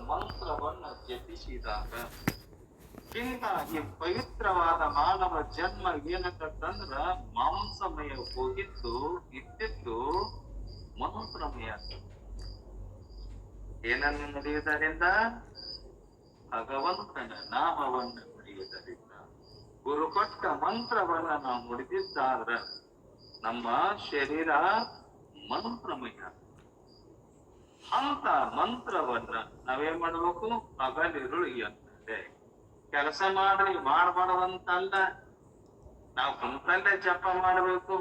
ಮಂತ್ರವನ್ನು ಜಪಿಸಿದಾಗ ಇಂಥ ಈ ಪವಿತ್ರವಾದ ಮಾನವ ಜನ್ಮ ಏನಕ್ಕಂದ್ರ ಮಾಂಸಮಯ ಹೋಗಿದ್ದು ಇದ್ದಿದ್ದು ಮಂತ್ರಮಯ. ಏನನ್ನು ನುಡಿಯುವುದರಿಂದ? ಭಗವಂತನ ನಾಮವನ್ನು ನುಡಿಯುವುದರಿಂದ. ಗುರು ಕೊಟ್ಟ ಮಂತ್ರವನ್ನ ನಾವು ನುಡಿದಿದ್ದಾದ್ರ ನಮ್ಮ ಶರೀರ ಮಂತ್ರಮಯ. ಅಂತ ಮಂತ್ರವನ್ನ ನಾವೇನ್ ಮಾಡ್ಬೇಕು? ಹಗಲಿರುಳು ಎಂದರೆ ಕೆಲಸ ಮಾಡ್ರಿ ಮಾಡಬಾರದಂತಲ್ಲ, ನಾವು ಕುಂತಲ್ಲೇ ಜಪ ಮಾಡಬೇಕು.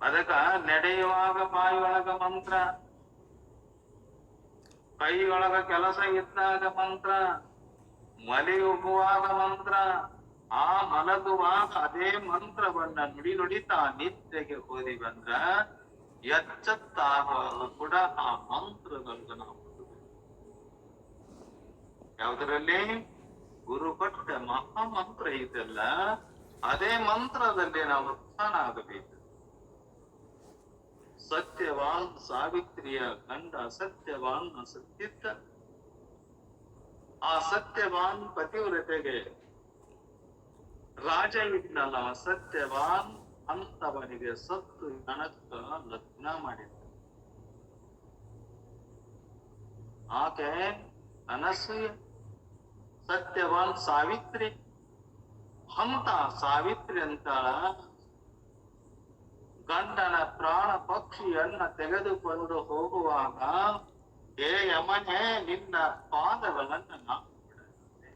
ಅದಕ್ಕ ನಡೆಯುವಾಗ ಬಾಯಿಯೊಳಗ ಮಂತ್ರ, ಕೈಯೊಳಗ ಕೆಲಸ ಇದ್ದಾಗ ಮಂತ್ರ, ಮಲೆಯುವಾಗ ಮಂತ್ರ, ಆ ಮಲಗುವಾಗ ಅದೇ ಮಂತ್ರವನ್ನ ನುಡಿತಾ ನಿದ್ದೆಗೆ ಹೋದಿ ಬಂದ್ರ ಎಚ್ಚತ್ತಾಗುವಾಗ ಕೂಡ ಆ ಮಂತ್ರಗಳನ್ನ ನಾವು ಯಾವುದರಲ್ಲಿ? ಗುರು ಕೊಟ್ಟ ಮಹಾಮಂತ್ರ ಇದೆಲ್ಲ, ಅದೇ ಮಂತ್ರದಲ್ಲಿ ನಾವು ಸ್ಥಾನಾಗಬೇಕು. ಸತ್ಯವಾನ್ ಸಾವಿತ್ರಿಯ ಗಂಡ ಸತ್ಯವಾನ್ ಸತ್ಯಿದ್ದ. ಆ ಸತ್ಯವಾನ್ ಪತಿವ್ರತೆಗೆ ರಾಜ ಇದ್ನಲ್ಲ ಸತ್ಯವಾನ್ ಅಂತವನಿಗೆ ಸತ್ತು ಗಣಕ್ಕ ಲಗ್ನ ಮಾಡಿದ್ದ. ಆಕೆ ಅನಸೂಯ, ಸತ್ಯವಾನ್ ಸಾವಿತ್ರಿ. ಅಂತ ಸಾವಿತ್ರಿ ಅಂತಾಳ ಗಂಡನ ಪ್ರಾಣ ಪಕ್ಷಿಯನ್ನ ತೆಗೆದುಕೊಂಡು ಹೋಗುವಾಗ, ಹೇ ಯಮನೆ, ನಿನ್ನ ಪಾದಗಳನ್ನ ನಾನು ಬಿಡುತ್ತೇನೆ.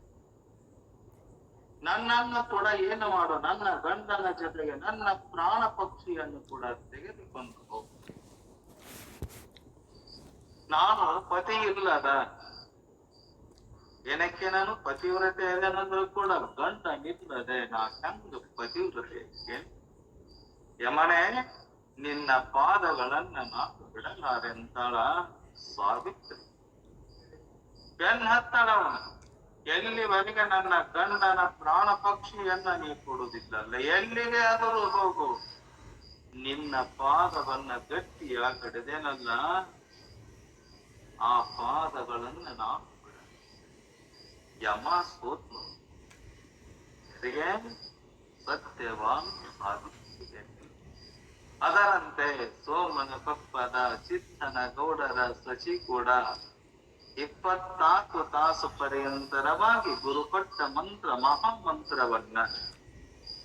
ನನ್ನನ್ನು ಕೂಡ ಏನು ಮಾಡು, ನನ್ನ ಗಂಡನ ಜೊತೆಗೆ ನನ್ನ ಪ್ರಾಣ ಪಕ್ಷಿಯನ್ನು ಕೂಡ ತೆಗೆದುಕೊಂಡು ಹೋಗು. ನಾನು ಪತಿ ಇಲ್ಲದ, ಏನಕ್ಕೆ ನಾನು ಪತಿವ್ರತೆ ಏನಂದ್ರೂ ಕೂಡ ಗಂಡ ನಿಲ್ಲದೆ ನಾ ಹೆಂಗ ಪತಿವ್ರತೆ? ಯಮನೆ, ನಿನ್ನ ಪಾದಗಳನ್ನ ನಾನು ಬಿಡಲಾರೆಂತಾಳ ಸಾವಿತ್ರಿ. ಬೆನ್ ಹತ್ತಳವನ, ಎಲ್ಲಿವರೆಗೆ ನನ್ನ ಗಂಡನ ಪ್ರಾಣ ಪಕ್ಷಿಯನ್ನ ನೀ ಕೊಡುವುದಿಲ್ಲಲ್ಲ, ಎಲ್ಲಿಗೆ ಆದರೂ ಹೋಗು, ನಿನ್ನ ಪಾದವನ್ನ ಗಟ್ಟಿಯಾಗಿ ಹಿಡಿದೇನಲ್ಲ, ಆ ಪಾದಗಳನ್ನ ನಾನು ಬಿಡ. ಯಮ ಸೋತ್ನು. ಸತ್ಯವಾನ್ ಸಾವಿತ್ರಿ. ಅದರಂತೆ ಸೋಮನ ಪಪ್ಪದ ಚಿತ್ತನ ಗೌಡರ ಸಚಿ ಕೂಡ 24 ತಾಸು ಪರ್ಯಂತರವಾಗಿ ಗುರುಕೊಟ್ಟ ಮಂತ್ರ ಮಹಾಮಂತ್ರವನ್ನ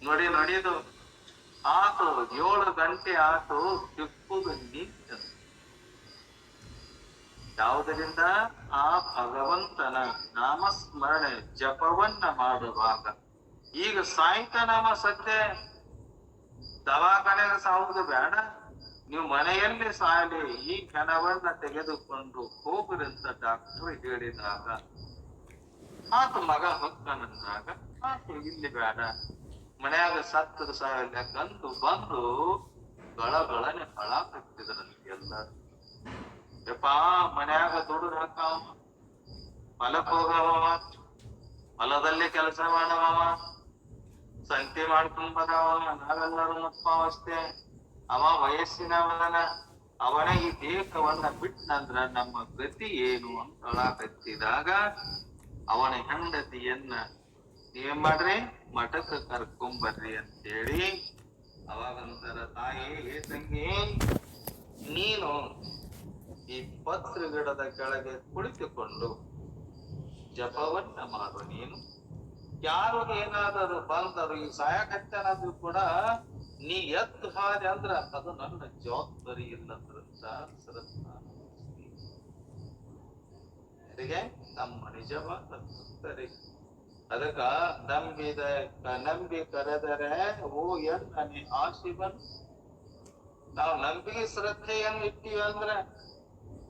ನುಡಿದು ಆತು. 7 ಗಂಟೆ ಆತು, ತಿಪ್ಪುದು ನಿಂತ. ಯಾವುದರಿಂದ? ಆ ಭಗವಂತನ ನಾಮಸ್ಮರಣೆ ಜಪವನ್ನ ಮಾಡುವಾಗ. ಈಗ ಸಾಯ್ತಾನವ ಸತ್ಯ, ದವಾಖಾನೆಗೆ ಸಾವುದು ಬೇಡ, ನೀವು ಮನೆಯಲ್ಲಿ ಸಾಯಲಿ, ಈ ಕ್ಷಣವನ್ನ ತೆಗೆದುಕೊಂಡು ಹೋಗ್ರಂತ ಡಾಕ್ಟರ್ ಹೇಳಿದಾಗ ಆತು. ಮಗ ಹೊಕ್ಕನಂದಾಗ ಆತು, ಇಲ್ಲಿ ಬೇಡ, ಮನೆಯಾಗ ಸತ್ತದ ಸಾಯಲ್ಲ ಕಂದು ಬಂದು ಗಳಗಳನೆ ಹಳ ಕಟ್ಟಿದ್ರಂತೆ ಎಲ್ಲರೂ. ಯಪ್ಪಾ, ಮನ್ಯಾಗ ದುಡ್ಡು ಹಾಕವ, ಹೊಲಕ್ ಹೋಗವ, ಹೊಲದಲ್ಲಿ ಕೆಲಸ ಮಾಡವ, ಸಂತೆ ಮಾಡ್ಕೊಂಡ್ ಬರವ, ನಾವೆಲ್ಲರೂ ಮುಪ್ಪಾವಸ್ಥೆ. ಅವ ವಯಸ್ಸಿನವನ, ಅವನ ಈ ದೇಹವನ್ನ ಬಿಟ್ಟನಂದ್ರ ನಮ್ಮ ಗತಿ ಏನು ಅಂತ ಕತ್ತಿದಾಗ ಅವನ ಹೆಂಡತಿಯನ್ನ ನೀವೇನ್ ಮಾಡ್ರಿ, ಮಠಕ್ಕೆ ಕರ್ಕೊಂಬರ್ರಿ ಅಂತೇಳಿ ಅವಾಗಂತರ ತಾಯಿ, ಏ ತಂಗಿ, ನೀನು ಈ ಪತ್ರ ಗಿಡದ ಕೆಳಗೆ ಕುಳಿತುಕೊಂಡು ಜಪವನ್ನ ಮಾಡು. ನೀನು ಯಾರು ಏನಾದರೂ ಬಂದರು ಈ ಸಾಯಕತ್ತನಾದ್ರೂ ಕೂಡ ನೀ ಎದ್ದು ಹಾದೆ ಅಂದ್ರ ಅದು ನನ್ನ ಜವಾಬ್ದಾರಿ ಇಲ್ಲಂದ್ರಂತ ನಮ್ಮ ನಿಜವಾದ ಭಕ್ತರಿ. ಅದಕ್ಕ ನಂಬಿ ಕರೆದರೆ ಓ ಎನ್ನ ನೀ ಆಶಿವನ್. ನಾವು ನಂಬಿಕೆ ಶ್ರದ್ಧೆಯನ್ನು ಇಟ್ಟಿವಿ ಅಂದ್ರ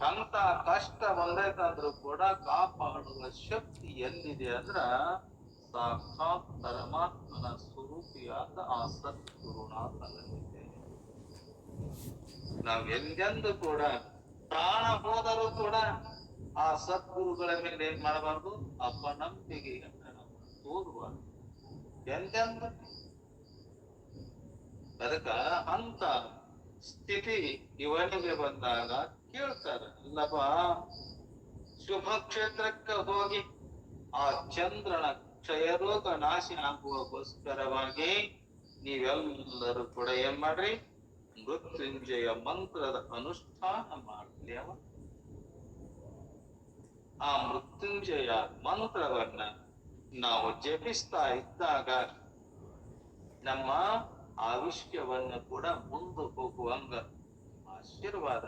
ಅಂತ ಕಷ್ಟ ಬಂದೈತಂದ್ರೂ ಕೂಡ ಕಾಪಾಡುವ ಶಕ್ತಿ ಎಲ್ಲಿದೆ ಅಂದ್ರ ಸಾಕ್ಷಾತ್ ಪರಮಾತ್ಮನ ಸ್ವರೂಪಿಯಾದ ಆ ಸದ್ಗುರುನಾಥನಲ್ಲಿದೆ. ನಾವ್ ಎಂದೆಂದು ಕೂಡ ಪ್ರಾಣ ಹೋದರೂ ಕೂಡ ಆ ಸದ್ಗುರುಗಳ ಮೇಲೆ ಏನ್ ಮಾಡಬಾರ್ದು? ಅಪನಂಬಿಕೆಯನ್ನ ನಾವು ತೋರುಬಾರ್ದು ಎಂದೆಂದು. ಅದಕ್ಕ ಅಂತ ಸ್ಥಿತಿ ಇವನಿಗೆ ಬಂದಾಗ ಕೇಳ್ತಾರ, ಇಲ್ಲಪ್ಪ ಶುಭ ಕ್ಷೇತ್ರಕ್ಕೆ ಹೋಗಿ ಆ ಚಂದ್ರನ ಕ್ಷಯರೋಗ ನಾಶ ಆಗುವಗೋಸ್ಕರವಾಗಿ ನೀವೆಲ್ಲರೂ ಕೂಡ ಏನ್ ಮಾಡ್ರಿ, ಮೃತ್ಯುಂಜಯ ಮಂತ್ರದ ಅನುಷ್ಠಾನ ಮಾಡಲಿ. ಆ ಮೃತ್ಯುಂಜಯ ಮಂತ್ರವನ್ನ ನಾವು ಜಪಿಸ್ತಾ ಇದ್ದಾಗ ನಮ್ಮ ಆಯುಷ್ಯವನ್ನ ಕೂಡ ಮುಂದೆ ಹೋಗುವಂಗ ಆಶೀರ್ವಾದ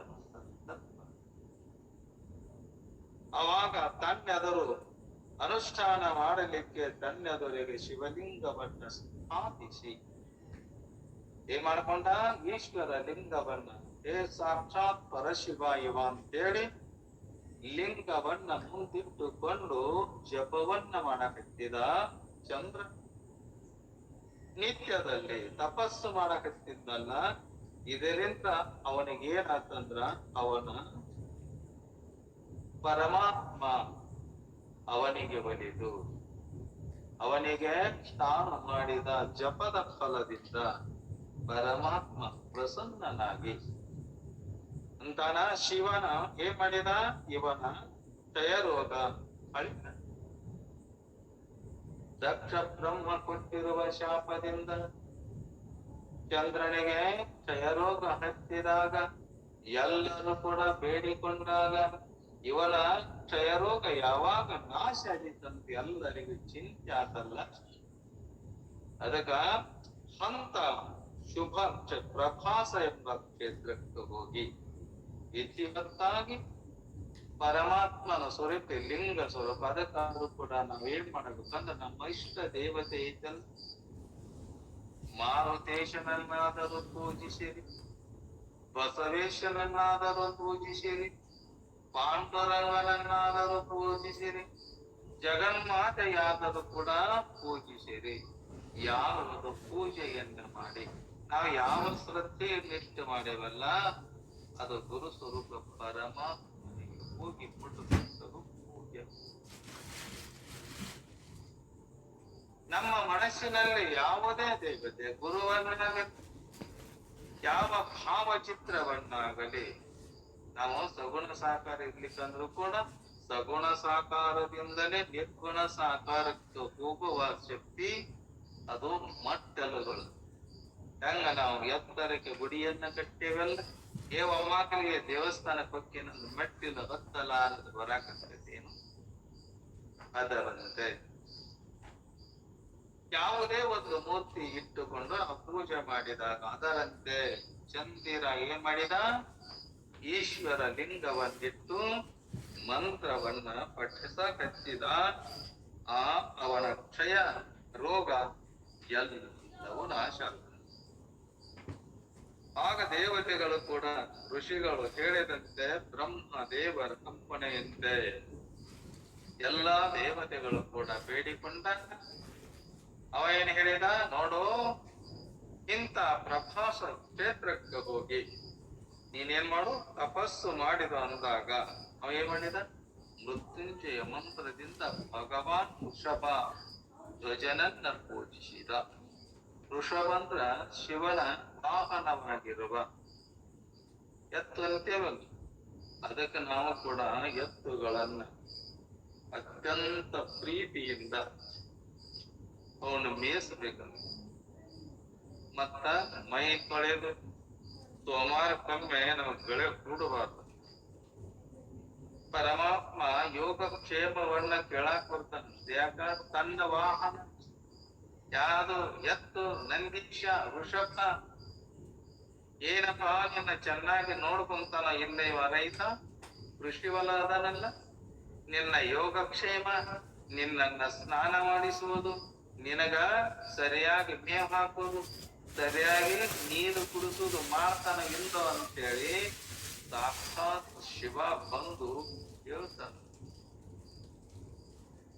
ಅವಾಗ ತನ್ನೆದರು ಅನುಷ್ಠಾನ ಮಾಡಲಿಕ್ಕೆ ತನ್ನೆದುರಿಗೆ ಶಿವಲಿಂಗವನ್ನ ಸ್ಥಾಪಿಸಿ ಏನ್ ಮಾಡ್ಕೊಂಡ, ಈಶ್ವರ ಲಿಂಗವನ್ನ ಸಾಕ್ಷಾತ್ ಪರಶಿವ ಇವ ಅಂತೇಳಿ ಲಿಂಗವನ್ನ ಮುಂದಿಟ್ಟುಕೊಂಡು ಜಪವನ್ನ ಮಾಡಕತ್ತಿದ ಚಂದ್ರ. ನಿತ್ಯದಲ್ಲಿ ತಪಸ್ಸು ಮಾಡಕತ್ತಿದ್ದಲ್ಲ, ಇದರಿಂದ ಅವನಿಗೆ ಏನಾತಂದ್ರ ಅವನ ಪರಮಾತ್ಮ ಅವನಿಗೆ ಒಲಿದು ಅವನಿಗೆ ತಾನು ಮಾಡಿದ ಜಪದ ಫಲದಿಂದ ಪರಮಾತ್ಮ ಪ್ರಸನ್ನನಾಗಿ ಅಂತಾನ ಶಿವನ ಏನ್ ಮಾಡಿದ, ಇವನ ಕ್ಷಯರೋಗ ಅಳಿತ. ದಕ್ಷ ಬ್ರಹ್ಮ ಕೊಟ್ಟಿರುವ ಶಾಪದಿಂದ ಚಂದ್ರನಿಗೆ ಕ್ಷಯರೋಗ ಹತ್ತಿದಾಗ ಎಲ್ಲರೂ ಕೂಡ ಬೇಡಿಕೊಂಡಾಗ ಇವನ ಕ್ಷಯರೋಗ ಯಾವಾಗ ನಾಶ ಆಗಿತ್ತಂತ ಎಲ್ಲರಿಗೂ ಚಿಂತೆ ಆತಲ್ಲ. ಅದಕ್ಕ ಹಂತ ಶುಭ ಪ್ರಭಾಸ ಎಂಬ ಕ್ಷೇತ್ರಕ್ಕೆ ಹೋಗಿ ಇತಿವತ್ತಾಗಿ ಪರಮಾತ್ಮನ ಸ್ವರೂಪ ಲಿಂಗ ಸ್ವರೂಪ. ಅದಕ್ಕಾದ್ರೂ ಕೂಡ ನಾವೇನ್ ಮಾಡಬೇಕಂದ್ರೆ ನಮ್ಮ ಇಷ್ಟ ದೇವತೆ ಐತಲ್ಲ, ಮಾರುತೇಶನನ್ನಾದರೂ ಪೂಜಿಸಿರಿ, ಬಸವೇಶನನ್ನಾದರೂ ಪೂಜಿಸಿರಿ, ಪಾಂಡುರಂಗನನ್ನಾದರೂ ಪೂಜಿಸಿರಿ, ಜಗನ್ಮಾತೆಯಾದರೂ ಕೂಡ ಪೂಜಿಸಿರಿ. ಯಾವುದು ಪೂಜೆಯನ್ನ ಮಾಡಿ ನಾವು ಯಾವ ಶ್ರದ್ಧೆಯನ್ನಿಟ್ಟು ಮಾಡೇವಲ್ಲ ಅದು ಗುರು ಸ್ವರೂಪ ಪರಮಾತ್ಮನಿಗೆ ಹೋಗಿ ಮುಟ್ಟುವಂಥದ್ದು ಪೂಜೆ. ನಮ್ಮ ಮನಸ್ಸಿನಲ್ಲಿ ಯಾವುದೇ ದೇವತೆ ಗುರುವನ್ನಾಗಲಿ ಯಾವ ಭಾವಚಿತ್ರವನ್ನಾಗಲಿ ನಾವು ಸಗುಣ ಸಾಕಾರ ಇರ್ಲಿಕ್ಕಂದ್ರೂ ಕೂಡ ಸಗುಣ ಸಾಕಾರದಿಂದಲೇ ನಿರ್ಗುಣ ಸಾಕಾರಕ್ಕೆ ಹೋಗುವ ಶಕ್ತಿ ಅದು ಮಟ್ಟಲುಗಳು. ಹೆಂಗ ನಾವು ಎತ್ತರಕ್ಕೆ ಗುಡಿಯನ್ನ ಕಟ್ಟೇವಲ್ಲ, ಮಕ್ಕಳಿಗೆ ದೇವಸ್ಥಾನಕ್ಕೆ ಹೊಕ್ಕಿ ನನ್ನ ಮೆಟ್ಟಿನ ಹತ್ತಲಾರದ ಬರಾಕತ್ತೇನು, ಅದರಂತೆ ಯಾವುದೇ ಒಂದು ಮೂರ್ತಿ ಇಟ್ಟುಕೊಂಡು ನಾವು ಪೂಜೆ ಮಾಡಿದಾಗ ಅದರಂತೆ ಚಂದಿರ ಏನ್ ಮಾಡಿದ, ಈಶ್ವರ ಲಿಂಗವನ್ನಿಟ್ಟು ಮಂತ್ರವನ್ನ ಪಠಿಸಕತ್ತಿದ. ಅವನ ಕ್ಷಯ ರೋಗ ಎಲ್ಲವೂ ನಾಶ ಆಗ್ತದೆ. ಆಗ ದೇವತೆಗಳು ಕೂಡ ಋಷಿಗಳು ಹೇಳಿದಂತೆ ಬ್ರಹ್ಮ ದೇವರ ಕಂಪನೆಯಂತೆ ಎಲ್ಲಾ ದೇವತೆಗಳು ಕೂಡ ಬೇಡಿಕೊಂಡ. ಅವ ಏನ್ ಹೇಳಿದ, ನೋಡು ಇಂಥ ಪ್ರಭಾಸ ಕ್ಷೇತ್ರಕ್ಕೆ ಹೋಗಿ ನೀನೇನ್ ಮಾಡು, ತಪಸ್ಸು ಮಾಡಿದ ಅಂದಾಗ ಅವ ಏನ್ ಮಾಡಿದ, ಮೃತ್ಯುಂಜಯ ಮಂತ್ರದಿಂದ ಭಗವಾನ್ ವೃಷಭ ಧ್ವಜನನ್ನ ಪೂಜಿಸಿದ. ವೃಷಭ ಅಂದ್ರ ಶಿವನ ವಾಹನವಾಗಿರುವ ಎತ್ತು ಅಂತೇವಲ್ಲ, ಅದಕ್ಕೆ ನಾವು ಕೂಡ ಎತ್ತುಗಳನ್ನ ಅತ್ಯಂತ ಪ್ರೀತಿಯಿಂದ ಅವನು ಮೇಯಿಸಬೇಕಂತ. ಮತ್ತ ಮೈ ತೊಳೆದು ಸೋಮವಾರಕ್ಕೊಮ್ಮೆ ನಾವು ಗಳೆ ಕೂಡಬಾರ್ದು. ಪರಮಾತ್ಮ ಯೋಗಕ್ಷೇಮವನ್ನ ಕೇಳಾಕ್ ಬರ್ತಾನ. ಯಾಕ, ತನ್ನ ವಾಹನ ಯಾವುದು, ಎತ್ತು, ನಂದೀಶ, ವೃಷಭ ಏನಪ್ಪಾ ನಿನ್ನ ಚೆನ್ನಾಗಿ ನೋಡ್ಕೊಂತಾನ. ಇಲ್ಲ ಇವ ರೈತ ಕೃಷಿವಲ ಅದನಲ್ಲ, ನಿನ್ನ ಯೋಗಕ್ಷೇಮ, ನಿನ್ನನ್ನ ಸ್ನಾನ ಮಾಡಿಸುವುದು, ನಿನಗ ಸರಿಯಾಗಿ ಮೇವು ಹಾಕುವುದು, ಸರಿಯಾಗಿ ನೀರು ಕುಡಿಸುವುದು ಮಾಡ್ತಾನ ಇಂದು ಅಂತೇಳಿ ಸಾಕ್ಷಾತ್ ಶಿವ ಬಂದು ಹೇಳ್ತಾನ.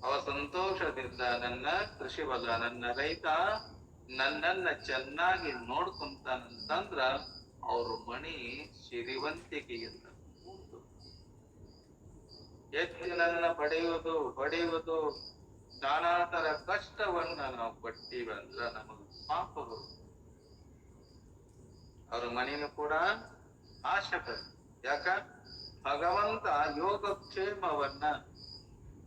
ಅವ ಸಂತೋಷದಿಂದ ನನ್ನ ಕೃಷಿವಲ, ನನ್ನ ರೈತ ನನ್ನನ್ನ ಚೆನ್ನಾಗಿ ನೋಡ್ಕೊಂತಾನಂತಂದ್ರ ಅವ್ರ ಮಣಿ ಸಿರಿವಂತಿಕೆಯಿಂದ ಎತ್ತಿನನ್ನ ಬಡಿಯುವುದು ನಾನಾ ತರ ಕಷ್ಟವನ್ನ ನಾವು ಪಟ್ಟಿವಂದ್ರ ನಮಗ ಪಾಪಗಳು. ಅವ್ರ ಮನೇನು ಕೂಡ ಆಶಕ. ಯಾಕ, ಭಗವಂತ ಯೋಗಕ್ಷೇಮವನ್ನ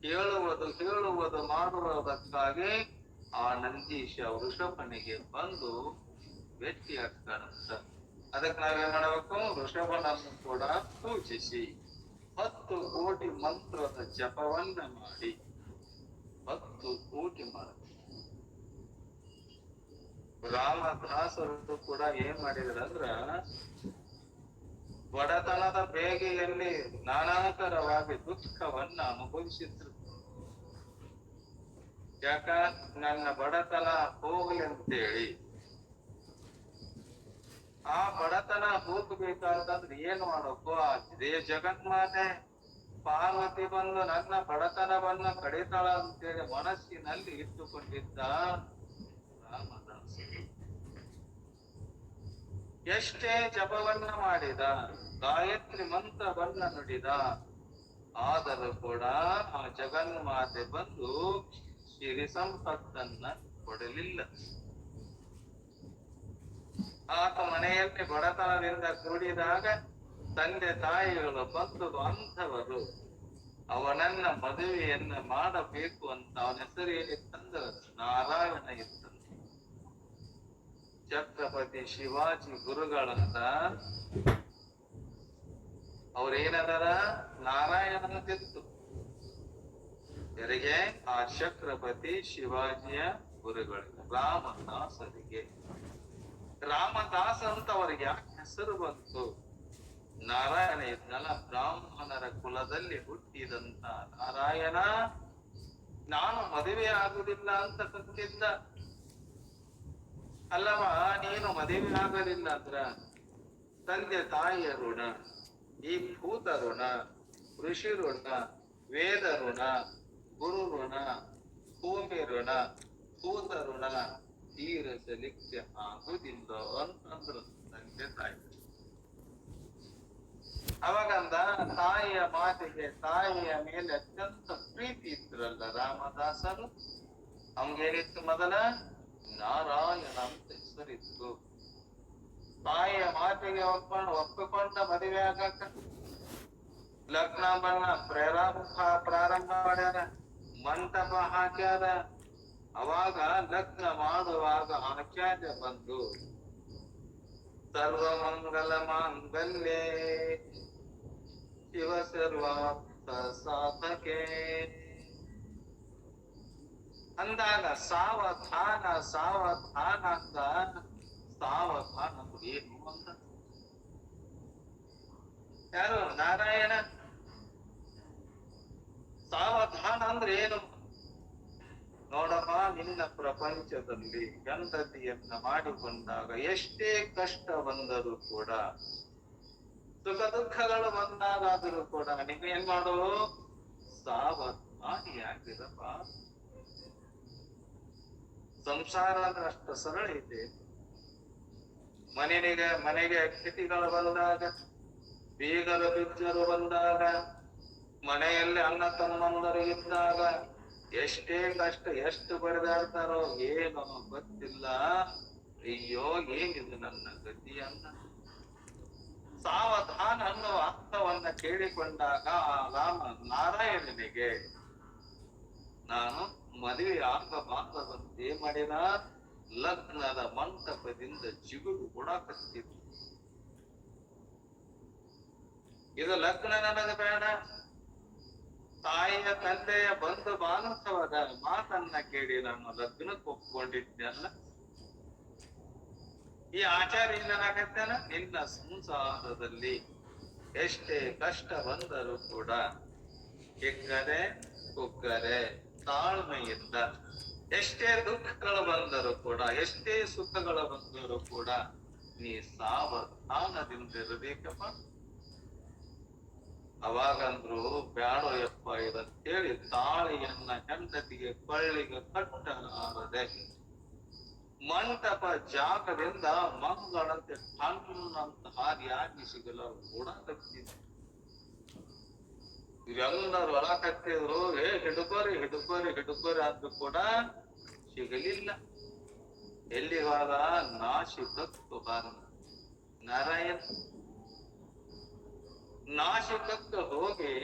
ಹೇಳುವುದು ಮಾಡುವುದಕ್ಕಾಗಿ ಆ ನಂದೀಶ ವೃಷಭನಿಗೆ ಬಂದು ಭೇಟಿಯಾಗ್ತಾನಂತ. ಅದಕ್ಕೆ ನಾವೇನ್ ಮಾಡಬೇಕು? ವೃಷಭನನ್ನು ಕೂಡ ಪೂಜಿಸಿ 10 ಕೋಟಿ ಮಂತ್ರದ ಜಪವನ್ನ ಮಾಡಿ 10 ಕೋಟಿ ಮಾಡಿ. ರಾಮದಾಸರು ಕೂಡ ಏನ್ ಮಾಡಿದ್ರಂದ್ರ, ಬಡತನದ ಬೇಗೆಯಲ್ಲಿ ನಾನಾತರವಾಗಿ ದುಃಖವನ್ನ ಅನುಭವಿಸಿದ್ರು. ಯಾಕ? ನನ್ನ ಬಡತನ ಹೋಗ್ಲಿ ಅಂತೇಳಿ. ಆ ಬಡತನ ಹೋಗ್ಬೇಕಾದ್ರೆ ಏನ್ ಮಾಡಬೇಕು? ಅದೇ ಜಗನ್ಮಾತೆ ಪಾರ್ವತಿ ಬಂದು ನನ್ನ ಬಡತನವನ್ನ ಕಡಿತಾಳ ಅಂತೇಳಿ ಮನಸ್ಸಿನಲ್ಲಿ ಇಟ್ಟುಕೊಂಡಿದ್ದ ರಾಮದಾಸ. ಎಷ್ಟೇ ಜಪವನ್ನ ಮಾಡಿದ, ಗಾಯತ್ರಿ ಮಂತ್ರವನ್ನ ನುಡಿದ, ಆದರೂ ಕೂಡ ಆ ಜಗನ್ಮಾತೆ ಬಂದು ಸಿರಿ ಸಂಪತ್ತನ್ನ ಕೊಡಲಿಲ್ಲ. ಆತ ಮನೆಯಲ್ಲಿ ಬಡತನದಿಂದ ಕೂಡಿದಾಗ ತಂದೆ ತಾಯಿಗಳು ಬಂಧು ಬಾಂಧವರು ಅವನನ್ನ ಮದುವೆಯನ್ನ ಮಾಡಬೇಕು ಅಂತ ಅವನ ಹೆಸರು ಏನಿತ್ತಂದ್ರ ನಾರಾಯಣ ಇತ್ತಂತೆ. ಛತ್ರಪತಿ ಶಿವಾಜಿ ಗುರುಗಳಂತ ಅವ್ರೇನದಾರ ನಾರಾಯಣ ಅಂತಿತ್ತು. ಯಾರಿಗೆ? ಆ ಛತ್ರಪತಿ ಶಿವಾಜಿಯ ಗುರುಗಳಿಗೆ, ರಾಮದಾಸರಿಗೆ. ರಾಮದಾಸ ಅಂತ ಅವ್ರಿಗೆ ಯಾಕೆ ಹೆಸರು ಬಂತು? ನಾರಾಯಣ ಇದ್ನಲ್ಲ, ಬ್ರಾಹ್ಮಣರ ಕುಲದಲ್ಲಿ ಹುಟ್ಟಿದಂತ ನಾರಾಯಣ ನಾನು ಮದುವೆ ಆಗುದಿಲ್ಲ ಅಂತ ಕಂತಿದ್ದ ಅಲ್ಲವ. ನೀನು ಮದುವೆ ಆಗಲಿಲ್ಲ ಅಂದ್ರ ತಂದೆ ತಾಯಿಯ ಋಣ, ಈ ಭೂತ ಋಣ, ಋಷಿ ಋಣ, ವೇದ ಋಣ, ಗುರು ಋಣ, ಭೂಮಿ ಋಣ, ಭೂತ ಋಣ ತೀರಿಸಲಿಕ್ಕೆ ಆಗುದಿಲ್ಲ ಅಂತಂದ್ರು ತಂದೆ ತಾಯಿ. ಅವಾಗಂದ ತಾಯಿಯ ಮಾತಿಗೆ, ತಾಯಿಯ ಮೇಲೆ ಅತ್ಯಂತ ಪ್ರೀತಿ ಇದ್ರಲ್ಲ ರಾಮದಾಸರು. ಅವನಿಗೇನಿತ್ತು? ಮೊದಲ ನಾರಾಯಣ ಅಂತ ಹೆಸರಿತ್ತು. ತಾಯಿಯ ಮಾತಿಗೆ ಒಪ್ಪಿಕೊಂಡ ಮದುವೆ ಆಗಕ್ಕ ಲಗ್ನವನ್ನ ಪ್ರಾರಂಭ ಮಾಡ್ಯಾರ, ಮಂಟಪ ಹಾಕ್ಯಾರ. ಅವಾಗ ಲಗ್ನ ಮಾಡುವಾಗ ಆಚಾರ್ಯ ಬಂದು ಸರ್ವಮಂಗಲ ಮಾಂಗಲ್ಯೆ ಶಿವ ಸರ್ವಾರ್ಥ ಸಾಧಕೆ ಅಂದಾಗ ಸಾವಧಾನ ಸಾವಧಾನ ಅಂತ. ಸಾವಧಾನ ಏನು ಅಂತ ಯಾರು? ನಾರಾಯಣ. ಸಾವಧಾನ ಅಂದ್ರೆ ಏನು? ನೋಡಮ್ಮ, ನಿನ್ನ ಪ್ರಪಂಚದಲ್ಲಿ ಗಂಧತಿಯನ್ನ ಮಾಡಿಕೊಂಡಾಗ ಎಷ್ಟೇ ಕಷ್ಟ ಬಂದರೂ ಕೂಡ, ಸುಖ ದುಃಖಗಳು ಬಂದಾಗಾದರೂ ಕೂಡ ನೀವು ಏನ್ ಮಾಡು? ಸಾವಧಾನಿಯಾಗಿರಪ್ಪ. ಸಂಸಾರ ಅಂದ್ರೆ ಅಷ್ಟು ಸರಳ ಇದೆ. ಮನೆಗೆ ಅತಿಥಿಗಳು ಬಂದಾಗ, ಬೀಗರು ಬಿಜ್ಜರು ಬಂದಾಗ, ಮನೆಯಲ್ಲಿ ಅಣ್ಣ ತಮ್ಮಂದರು ಇದ್ದಾಗ ಎಷ್ಟೇ ಕಷ್ಟ, ಎಷ್ಟು ಬರೆದಾಡ್ತಾರೋ ಏನೋ ಗೊತ್ತಿಲ್ಲ. ಅಯ್ಯೋ ಏನಿದು ನನ್ನ ಗತಿ ಅಂತ ಸಾವಧಾನ ಅನ್ನುವ ಅರ್ಥವನ್ನ ಕೇಳಿಕೊಂಡಾಗ ಆ ರಾಮ ನಾರಾಯಣನಿಗೆ ನಾನು ಮದುವೆ ಆಗಬಾರದಂತೆ ಮಾಡಿದ ಲಗ್ನದ ಮಂಟಪದಿಂದ ಜಿಗುಡು ಕೊಡಕತ್ತಿತ್ತು. ಇದು ಲಗ್ನ ನನಗೆ ಬೇಡ, ತಾಯಿಯ ತಂದೆಯ ಬಂಧು ಬಾಂಧವದ ಮಾತನ್ನ ಕೇಳಿ ನಾನು ಲಗ್ನಕ್ಕೆ ಒಪ್ಕೊಂಡಿದ್ದೆಲ್ಲ. ಈ ಆಚಾರ್ಯ ಏನಾಗತ್ತೇನ? ನಿನ್ನ ಸಂಸಾರದಲ್ಲಿ ಎಷ್ಟೇ ಕಷ್ಟ ಬಂದರೂ ಕೂಡ ಹಿಗ್ಗರೆ ಕುಗ್ಗರೆ ತಾಳ್ಮೆಯಿಂದ, ಎಷ್ಟೇ ದುಃಖಗಳು ಬಂದರೂ ಕೂಡ, ಎಷ್ಟೇ ಸುಖಗಳು ಬಂದರೂ ಕೂಡ ನೀ ಸಾವಧಾನದಿಂದಿರಬೇಕಪ್ಪ. ಅವಾಗಂದ್ರು ಬ್ಯಾಡೋ ಯಪ್ಪ ಇದಂತೇಳಿ ತಾಳಿಯನ್ನ ಹೆಂಡತಿಗೆ ಕೊಳ್ಳಿಗೆ ಕಟ್ಟಲಾರದೆ ಮಂಟಪ ಜಾಗದಿಂದ ಮಂಗಳಂತೆ ಟನ್ನಂತ ಹಾರಿ ಆಗಿ ಸಿಗಲು ಕೂಡ ಕತ್ತಿದ್ರು. ಇವೆಲ್ಲರೂ ಹೊರ ಕತ್ತಿದ್ರು. ಹಿಡುಕೋರಿ ಹಿಡುಕೋರಿ ಹಿಡುಕೋರಿ ಅಂದ್ರೂ ಕೂಡ ಸಿಗಲಿಲ್ಲ. ಎಲ್ಲಿವಾಗ ನಾಶಿಕತ್ತು ಬಾರ ನಾರಾಯಣ ನಾಶಕಕ್ಕೆ ಹೋಗಿ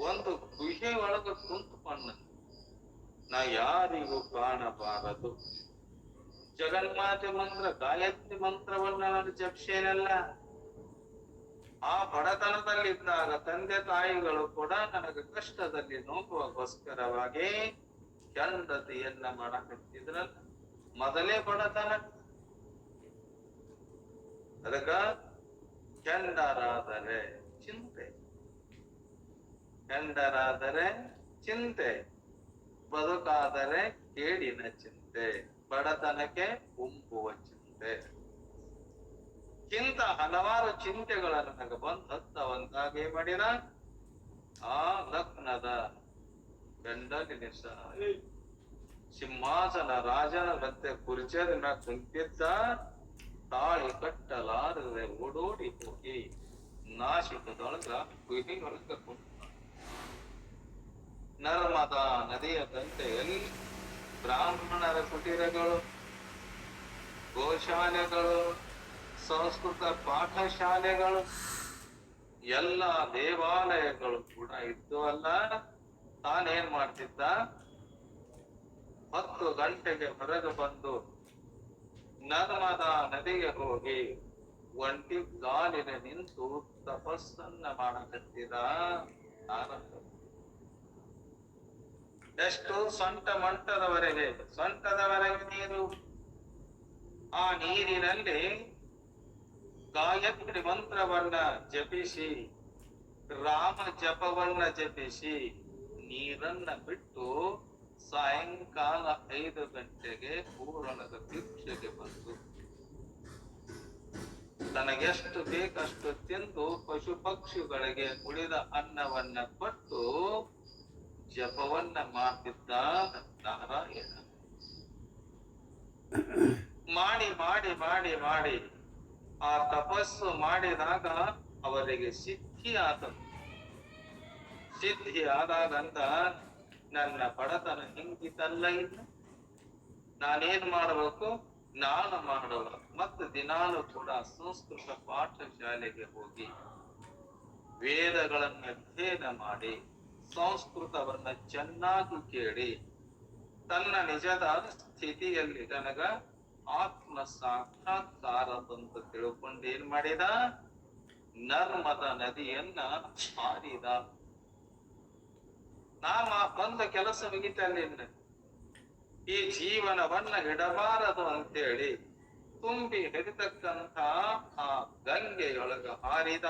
ಒಂದು ಗುಹೆ ಒಳಗ ಕುಂತ್ಕೊಂಡ. ನಾ ಯಾರಿಗೂ ಕಾಣಬಾರದು. ಜಗನ್ಮಾತೆ ಮಂತ್ರ, ಗಾಯತ್ರಿ ಮಂತ್ರವನ್ನ ನಾನು ಜಪಿಸೇನಲ್ಲ. ಆ ಬಡತನದಲ್ಲಿದ್ದಾಗ ತಂದೆ ತಾಯಿಗಳು ಕೂಡ ನನಗೆ ಕಷ್ಟದಲ್ಲಿ ನೋವುಗೋಸ್ಕರವಾಗಿ ಹೆಂಡತಿಯನ್ನ ಮಾಡಕತ್ತಿದ್ರಲ್ಲ. ಮೊದಲೇ ಬಡತನ. ಅದಕ್ಕ ಹೆಂಡರಾದರೆ ಚಿಂತೆ, ಹೆಂಡರಾದರೆ ಚಿಂತೆ, ಬದುಕಾದರೆ ಕೇಡಿನ ಚಿಂತೆ, ಬಡತನಕ್ಕೆ ಉಂಬುವ ಚಿಂತೆ. ಇಂಥ ಹಲವಾರು ಚಿಂತೆಗಳನ್ನು ನನಗೆ ಬಂದು ಹತ್ತವಂತಾಗಿ ಮಾಡಿದ. ಆ ಲಗ್ನದ ಗಂಡನಿಗೆ ಸಿಂಹಾಸನ ರಾಜನ ಮತ್ತೆ ಕುರ್ಚಿಯನ್ನ ಕುಂತಿದ್ದ. ತಾಳಿ ಕಟ್ಟಲಾರದೆ ಓಡೋಡಿ ಹೋಗಿ ನಾಶಿಕದೊಳಗ ಗುಹೆಯೊಳಗ ಕುಂತ. ನರ್ಮದಾ ನದಿಯ ದಂಡೆಯಲ್ಲಿ ಬ್ರಾಹ್ಮಣರ ಕುಟೀರಗಳು, ಗೋಶಾಲೆಗಳು, ಸಂಸ್ಕೃತ ಪಾಠಶಾಲೆಗಳು, ಎಲ್ಲ ದೇವಾಲಯಗಳು ಕೂಡ ಇದ್ದು ಅಲ್ಲ. ತಾನೇನ್ ಮಾಡ್ತಿದ್ದ, 10 ಗಂಟೆಗೆ ಹೊರಗೆ ಬಂದು ನರ್ಮದಾ ನದಿಗೆ ಹೋಗಿ ಒಂಟಿ ಗಾಲಿನ ನಿಂತು ತಪಸ್ಸನ್ನ ಮಾಡಕತ್ತಿದ. ಆನಂದ ಎಷ್ಟು ಸೊಂಟದವರೆಗೆ ನೀರು. ಆ ನೀರಿನಲ್ಲಿ ಗಾಯತ್ರಿ ಮಂತ್ರವನ್ನ ಜಪಿಸಿ, ರಾಮ ಜಪವನ್ನ ಜಪಿಸಿ ನೀರನ್ನ ಬಿಟ್ಟು ಸಾಯಂಕಾಲ 5 ಗಂಟೆಗೆ ಊರೊಳಗ ಭಿಕ್ಷೆಗೆ ಬಂದು ತನಗೆಷ್ಟು ಬೇಕಷ್ಟು ತಿಂದು ಪಶು ಪಕ್ಷಿಗಳಿಗೆ ಉಳಿದ ಅನ್ನವನ್ನ ಕೊಟ್ಟು ಜಪವನ್ನ ಮಾಡ್ತಿದ್ದ ನಾರಾಯಣ. ಮಾಡಿ ಮಾಡಿ ಮಾಡಿ ಮಾಡಿ ಆ ತಪಸ್ಸು ಮಾಡಿದಾಗ ಅವರಿಗೆ ಸಿದ್ಧಿ ಆತನು. ಸಿದ್ಧಿ ಆದಾಗಂತ ನನ್ನ ಬಡತನ ಹಿಂಗಿತಲ್ಲ, ಇಲ್ಲ ನಾನೇನ್ ಮಾಡಬೇಕು, ನಾನು ಮಾಡುವ ಮತ್ತು ದಿನಾಲು ಕೂಡ ಸಂಸ್ಕೃತ ಪಾಠಶಾಲೆಗೆ ಹೋಗಿ ವೇದಗಳನ್ನ ಅಧ್ಯಯನ ಮಾಡಿ ಸಂಸ್ಕೃತವನ್ನ ಚೆನ್ನಾಗಿ ಕೇಳಿ ತನ್ನ ನಿಜದ ಸ್ಥಿತಿಯಲ್ಲಿ ನನಗ ಆತ್ಮ ಸಾಕ್ಷಾತ್ಕಾರ ಅಂತ ತಿಳ್ಕೊಂಡು ಏನ್ ಮಾಡಿದ, ನರ್ಮದ ನದಿಯನ್ನ ಹಾರಿದ. ನಾಮ ಬಂದ ಕೆಲಸ ಮುಗಿತಲ್ಲ, ಈ ಜೀವನವನ್ನ ಇಡಬಾರದು ಅಂತೇಳಿ ತುಂಬಿ ಹರಿತಕ್ಕಂಥ ಆ ಗಂಗೆಯೊಳಗ ಹಾರಿದ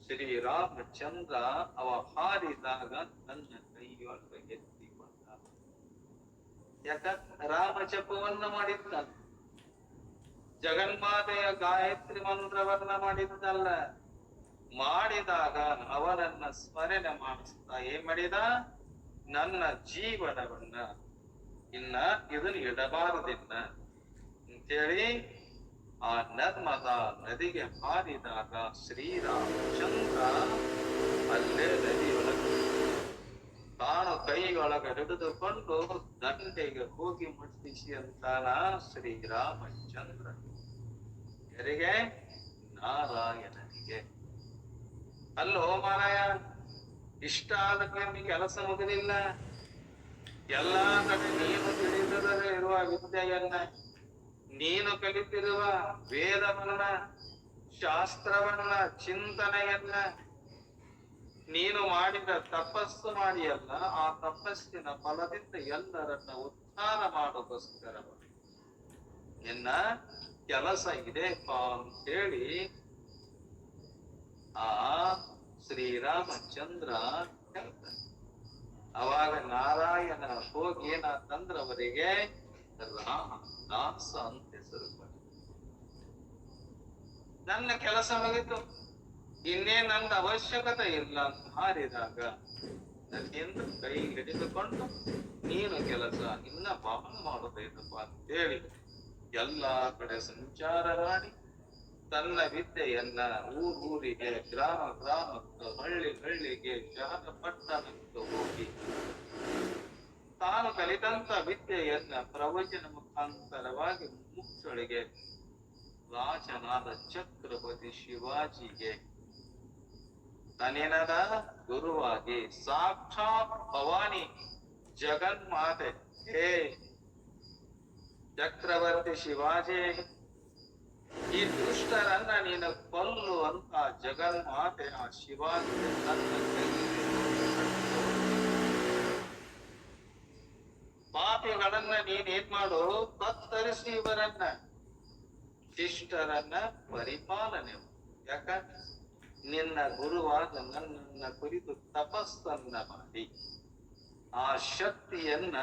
ಶ್ರೀರಾಮಚಂದ್ರ. ಅವ ಹಾರಿದಾಗ ನನ್ನ ಕೈಯೊಳಗ ಎತ್ತಿಕೊಂಡ. ಯಾಕ ರಾಮ ಜಪವನ್ನ ಮಾಡಿದ್ದ, ಜಗನ್ಮಾತೆಯ ಗಾಯತ್ರಿ ಮಂತ್ರವನ್ನ ಮಾಡಿದ್ದಲ್ಲ. ಮಾಡಿದಾಗ ಅವನನ್ನ ಸ್ಮರಣೆ ಮಾಡಿಸ್ತಾ ಏನ್ ಮಾಡಿದ, ನನ್ನ ಜೀವನವನ್ನ ಇನ್ನ ಇದನ್ನು ಇಡಬಾರದಿನ್ನ ಅಂತೇಳಿ ಆ ನರ್ಮದಾ ನದಿಗೆ ಹಾರಿದಾಗ ಶ್ರೀರಾಮಚಂದ್ರ ಅಲ್ಲೇ ನದಿಯೊಳಗೆ ತಾನು ಕೈಯೊಳಗ ಹಿಡಿದುಕೊಂಡು ದಂಡೆಗೆ ಹೋಗಿ ಮುಟ್ಟಿಸಿ ಅಂತಾನ ಶ್ರೀರಾಮಚಂದ್ರ. ಯಾರಿಗೆ? ನಾರಾಯಣನಿಗೆ. ಅಲ್ಲೋ ಮಾರಾಯ, ಇಷ್ಟ ಆದ ಕೆಲಸ ಮುಗಿದಿಲ್ಲ. ಎಲ್ಲಾ ಕಡೆ ನೀನು ತಿಳಿದರೆ ಇರುವ ವಿದ್ಯೆಯನ್ನ, ನೀನು ಕಲಿತಿರುವ ವೇದವನ್ನ, ಶಾಸ್ತ್ರವನ್ನ, ಚಿಂತನೆಯನ್ನ, ನೀನು ಮಾಡಿದ ತಪಸ್ಸು ಮಾಡಿಯಲ್ಲ, ಆ ತಪಸ್ಸಿನ ಫಲದಿಂದ ಎಲ್ಲರನ್ನ ಉದ್ಧಾರ ಮಾಡೋಕ್ಕೋಸ್ಕರ ನಿನ್ನ ಕೆಲಸ ಇದೆಪ್ಪ ಅಂತೇಳಿ ಆ ಶ್ರೀರಾಮಚಂದ್ರ ಹೇಳ್ತಾನೆ. ಅವಾಗ ನಾರಾಯಣ ಹೋಗಿ ಏನಾತಂದ್ರ ಅವರಿಗೆ ರಾಮ ದಾಸ ಅಂತ ಹೆಸರು ಬಂತು. ನನ್ನ ಕೆಲಸ ಮುಗಿತು, ಇನ್ನೇ ನನ್ನ ಅವಶ್ಯಕತೆ ಇಲ್ಲ ಅಂತ ಹಾರಿದಾಗ ನನ್ನಿಂದ ಕೈ ಹಿಡಿದುಕೊಂಡು ನೀನು ಕೆಲಸ ಇನ್ನ ಬಹಳ ಮಾಡೋದೇನಪ್ಪ ಅಂತೇಳಿ ಎಲ್ಲಾ ಕಡೆ ಸಂಚಾರ ಮಾಡಿ ತನ್ನ ವಿದ್ಯೆಯನ್ನ ಊರಿಗೆ, ಗ್ರಾಮ ಗ್ರಾಮಕ್ಕೆ, ಹಳ್ಳಿ ಹಳ್ಳಿಗೆ, ಶಹರ ಪಟ್ಟಣಕ್ಕೆ ಹೋಗಿ ತಾನು ಕಲಿತಂತ ವಿದ್ಯೆಯನ್ನ ಪ್ರವಚನ ಮುಖಾಂತರವಾಗಿ ಮುಚ್ಚಳಿಗೆ ರಾಜನಾದ ಛತ್ರಪತಿ ಶಿವಾಜಿಗೆ ನನಿನದ ಗುರುವಾಗಿ ಸಾಕ್ಷಾತ್ ಭವಾನಿ ಜಗನ್ಮಾತೆ ಹೇ ಚಕ್ರವರ್ತಿ ಶಿವಾಜಿ, ಈ ದುಷ್ಟರನ್ನ ನೀನು ಕೊಲ್ಲುವಂತ ಜಗನ್ಮಾತೆ ಆ ಶಿವಾಜಿ ಪಾಪಿಗಳನ್ನ ನೀನೇನ್ ಮಾಡು, ಕತ್ತರಿಸಿ ಇವರನ್ನ ಶಿಷ್ಟರನ್ನ ಪರಿಪಾಲನೆ. ಯಾಕ ನಿನ್ನ ಗುರುವಾದ ನನ್ನನ್ನ ಕುರಿತು ತಪಸ್ಸನ್ನ ಮಾಡಿ ಆ ಶಕ್ತಿಯನ್ನ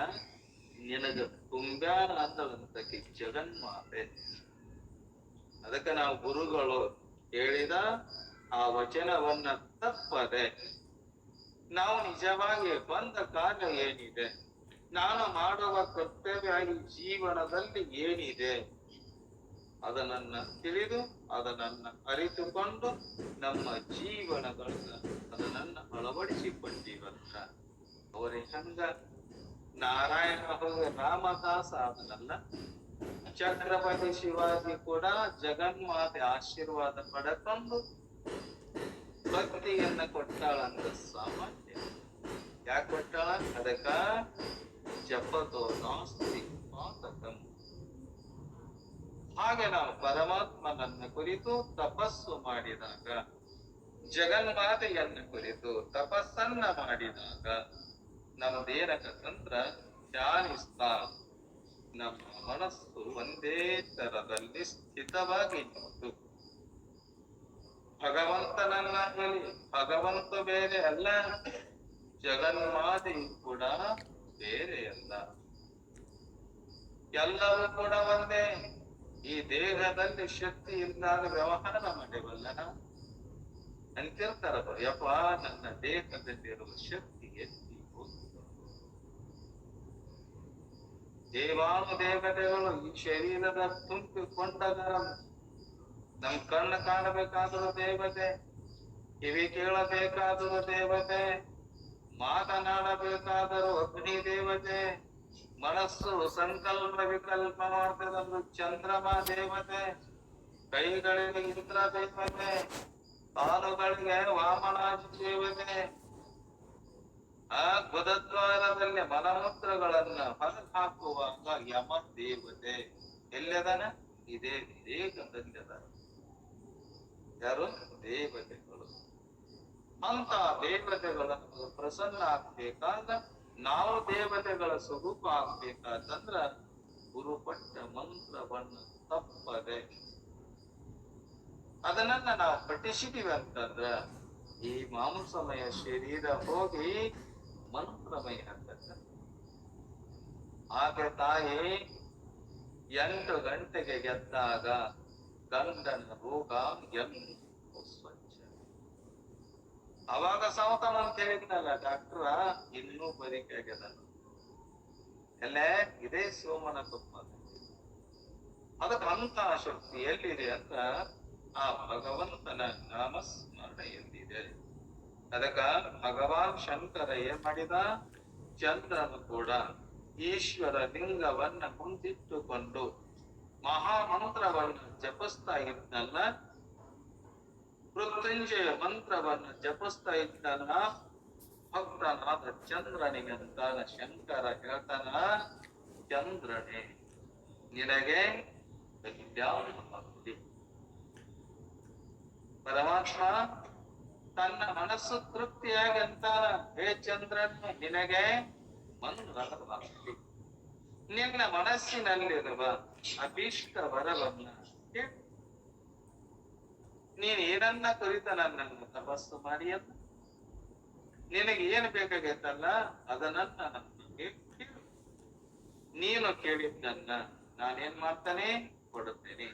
ನಿನಗ ತುಂಬ್ಯಾನ ಅಂದಳಂತಕ್ಕೆ ಜಗನ್ಮಾತೆ. ಅದಕ್ಕೆ ನಾವು ಗುರುಗಳು ಹೇಳಿದ ಆ ವಚನವನ್ನ ತಪ್ಪದೆ ನಾವು ನಿಜವಾಗಿ ಬಂದ ಕಾರ್ಯ ಏನಿದೆ, ನಾನು ಮಾಡುವ ಕರ್ತವ್ಯ ಈ ಜೀವನದಲ್ಲಿ ಏನಿದೆ ಅದನ್ನ ತಿಳಿದು ಅದನ್ನ ಅರಿತುಕೊಂಡು ನಮ್ಮ ಜೀವನಗಳನ್ನ ಅದನ್ನ ಅಳವಡಿಸಿಕೊಂಡಿವಂತ ಅವರೇ ಹಂಗ ನಾರಾಯಣ ಹೋಗಿ ರಾಮದಾಸ ಅದನ್ನಲ್ಲ, ಛತ್ರಪತಿ ಶಿವಾಜಿ ಕೂಡ ಜಗನ್ಮಾತೆ ಆಶೀರ್ವಾದ ಪಡೆಕೊಂಡು ಭಕ್ತಿಯನ್ನ ಕೊಟ್ಟಾಳಂತ ಸಾಮಾನ್ಯ. ಯಾಕೆ ಕೊಟ್ಟಾಳ? ಅದಕ್ಕ ಜಪತೋ ನಾಸ್ತಿ ಪಾತಕಂ. ಹಾಗೆ ನಾವು ಪರಮಾತ್ಮನನ್ನ ಕುರಿತು ತಪಸ್ಸು ಮಾಡಿದಾಗ, ಜಗನ್ಮಾತೆಯನ್ನ ಕುರಿತು ತಪಸ್ಸನ್ನ ಮಾಡಿದಾಗ ನಮ್ಮದೇನಕಂದ್ರ ಧ್ಯಾನಿಸ್ತಾ ನಮ್ಮ ಮನಸ್ಸು ಒಂದೇ ತರದಲ್ಲಿ ಸ್ಥಿತವಾಗಿ ನಿಂತು ಭಗವಂತನನ್ನ ಹೇಳಿ, ಭಗವಂತ ಬೇರೆ ಅಲ್ಲ, ಜಗನ್ಮಾತೆಯು ಕೂಡ ಬೇರೆ ಅಲ್ಲ, ಎಲ್ಲವೂ ಕೂಡ ಒಂದೇ. ಈ ದೇಹದಲ್ಲಿ ಶಕ್ತಿ ಇಲ್ಲದ ವ್ಯವಹಾರ ಮಾಡಿವಲ್ಲ ನಾವು ಅಂತಿರ್ತಾರ. ಯಪ್ಪ ನನ್ನ ದೇಹದಲ್ಲಿರುವ ಶಕ್ತಿ ಎತ್ತಿ ಹೋಗ್ತದೆ. ದೇವಾನುದೇವತೆಗಳು ಈ ಶರೀರದ ತುಂಬಿಕೊಂಡಾಗ ನಮ್ ಕಣ್ಣು ಕಾಣಬೇಕಾದರೂ ದೇವತೆ, ಕಿವಿ ಕೇಳಬೇಕಾದರೂ ದೇವತೆ, ಮಾತನಾಡಬೇಕಾದರೂ ಅಗ್ನಿ ದೇವತೆ, ಮನಸ್ಸು ಸಂಕಲ್ಪ ವಿಕಲ್ಪ ಮಾಡಿದ್ರು ಚಂದ್ರಮ ದೇವತೆ, ಕೈಗಳಿಗೆ ಇಂದ್ರ ದೇವತೆ, ಕಾಲುಗಳಿಗೆ ವಾಮನಾಜಿ ದೇವತೆ, ಆ ಗುದದ್ವಾರದಲ್ಲಿ ಮಲಮೂತ್ರಗಳನ್ನ ಹೊರಗೆ ಹಾಕುವಾಗ ಯಮ ದೇವತೆ. ಎಲ್ಲದನ? ಇದೇ ದೇಹದಲ್ಲಿದ. ಯಾರು? ದೇವತೆಗಳು. ಅಂತ ದೇವತೆಗಳನ್ನು ಪ್ರಸನ್ನ ಆಗ್ಬೇಕಾದ, ನಾವು ದೇವತೆಗಳ ಸ್ವರೂಪ ಆಗ್ಬೇಕಾದಂದ್ರ ಗುರುಪಟ್ಟ ಮಂತ್ರವನ್ನು ತಪ್ಪದೆ ಅದನ್ನ ನಾವು ಪಠಿಸಿದೀವಿ ಅಂತಂದ್ರ ಈ ಮಾಂಸಮಯ ಶರೀರ ಹೋಗಿ ಮಂತ್ರಮಯ ಆಗ್ತದೆ. ಆಗ ತಾಯಿ 8 ಗಂಟೆಗೆ ಗೆದ್ದಾಗ ಗಂಡನ ರೋಗ ಎಂದು ಸ್ವಚ್ಛ. ಅವಾಗ ಸಾವತಾನ ಅಂತ ಹೇಳಿದ್ನಲ್ಲ ಡಾಕ್ಟ್ರ, ಇನ್ನೂ ಬರಿಕೆ ಆಗ್ಯದ ಎಲ್ಲೇ ಇದೇ ಸೋಮನ ತುಪ್ಪ. ಅದಕ್ಕೆ ಅಂತ ಶಕ್ತಿ ಎಲ್ಲಿದೆ ಅಂತ ಆ ಭಗವಂತನ ನಾಮಸ್ಮರಣೆ ಎಲ್ಲಿದೆ. ಅದಕ್ಕ ಭಗವಾನ್ ಶಂಕರ ಏನ್ ಮಾಡಿದ? ಚಂದ್ರನು ಕೂಡ ಈಶ್ವರ ಲಿಂಗವನ್ನ ಮುಂದಿಟ್ಟುಕೊಂಡು ಮಹಾಮಂತ್ರವನ್ನು ಜಪಿಸ್ತಾ ಇದ್ದಲ್ಲ, ಮೃತ್ಯುಂಜಯ ಮಂತ್ರವನ್ನು ಜಪಿಸ್ತಾ ಇದ್ದಾನ ಭಕ್ತನಾದ ಚಂದ್ರನಿಗೆ ಅಂತಾನ ಶಂಕರ ಹೇಳ್ತಾನ, ಚಂದ್ರನೇ ನಿನಗೆ ಭಕ್ತಿ. ಪರಮಾತ್ಮ ತನ್ನ ಮನಸ್ಸು ತೃಪ್ತಿಯಾಗಿ ಅಂತಾನ, ಹೇ ಚಂದ್ರನ್ ನಿನಗೆ ಮಂತ್ರದ ಭಕ್ತಿ. ನಿನ್ನ ಮನಸ್ಸಿನಲ್ಲಿರುವ ಅಭೀಷ್ಟ ವರವನ್ನ ನೀನ್ ಏನನ್ನ ಕುರಿತ ನನ್ನನ್ನು ತಪಸ್ಸು ಮಾಡಿ ಅಂತ ನಿನಗೆ ಏನು ಬೇಕಾಗೈತಲ್ಲ ಅದನ್ನ ನನಗೆ ಕೇಳು. ನೀನು ಕೇಳಿದ್ದನ್ನ ನಾನೇನ್ ಮಾಡ್ತಾನೆ? ಕೊಡುತ್ತೇನೆ.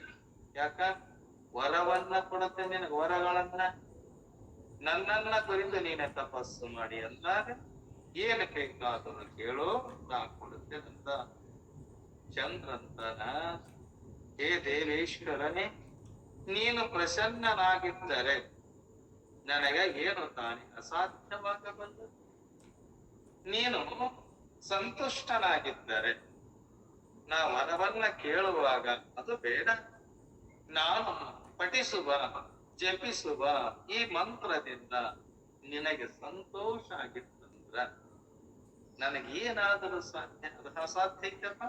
ಯಾಕ? ವರವನ್ನ ಕೊಡುತ್ತೇನೆ ನಿನಗೆ, ವರಗಳನ್ನ. ನನ್ನನ್ನ ಕುರಿತು ನೀನೆ ತಪಸ್ಸು ಮಾಡಿ ಅಂದಾಗ ಏನು ಬೇಕಾದರೂ ಕೇಳು, ನಾ ಕೊಡುತ್ತೇನೆ ಅಂತ ಚಂದ್ರಂತನ, ಹೇ ದೇವೇಶ್ವರನೇ ನೀನು ಪ್ರಸನ್ನನಾಗಿದ್ದರೆ ನನಗೆ ಏನು ತಾನೇ ಅಸಾಧ್ಯವಾಗಬಲ್ಲದು. ನೀನು ಸಂತುಷ್ಟನಾಗಿದ್ದರೆ ನಾ ವರವನ್ನ ಕೇಳುವಾಗ ಅದು ಬೇಡ, ನಾನು ಪಠಿಸುವ ಜಪಿಸುವ ಈ ಮಂತ್ರದಿಂದ ನಿನಗೆ ಸಂತೋಷ ಆಗಿತ್ತಂದ್ರ ನನಗೇನಾದರೂ ಸಾಧ್ಯ, ಅದು ಅಸಾಧ್ಯ ಐತಪ್ಪ.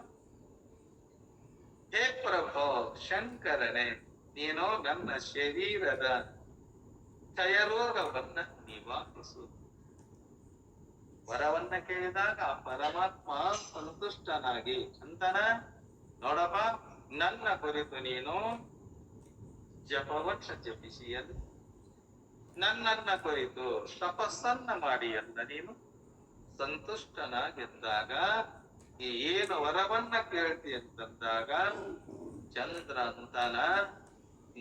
ಹೇ ಪ್ರಭೋ ಶಂಕರನೇ, ನೀನು ನನ್ನ ಶರೀರದ ಕ್ಷಯರೋಗವನ್ನ ನಿವಾರಿಸು. ವರವನ್ನ ಕೇಳಿದಾಗ ಆ ಪರಮಾತ್ಮ ಸಂತುಷ್ಟನಾಗಿ ಅಂತನ, ನೋಡಪ್ಪ ನನ್ನ ಕುರಿತು ನೀನು ಜಪವನ್ನ ಜಪಿಸಿಯಲ್ಲ, ನನ್ನನ್ನ ಕುರಿತು ತಪಸ್ಸನ್ನ ಮಾಡಿ ಅಂತ ನೀನು ಸಂತುಷ್ಟನಾಗಿದ್ದಾಗ, ಈ ಏನು ವರವನ್ನ ಕೇಳ್ತಿ ಅಂತಂದಾಗ ಚಂದ್ರ ಅಂತನ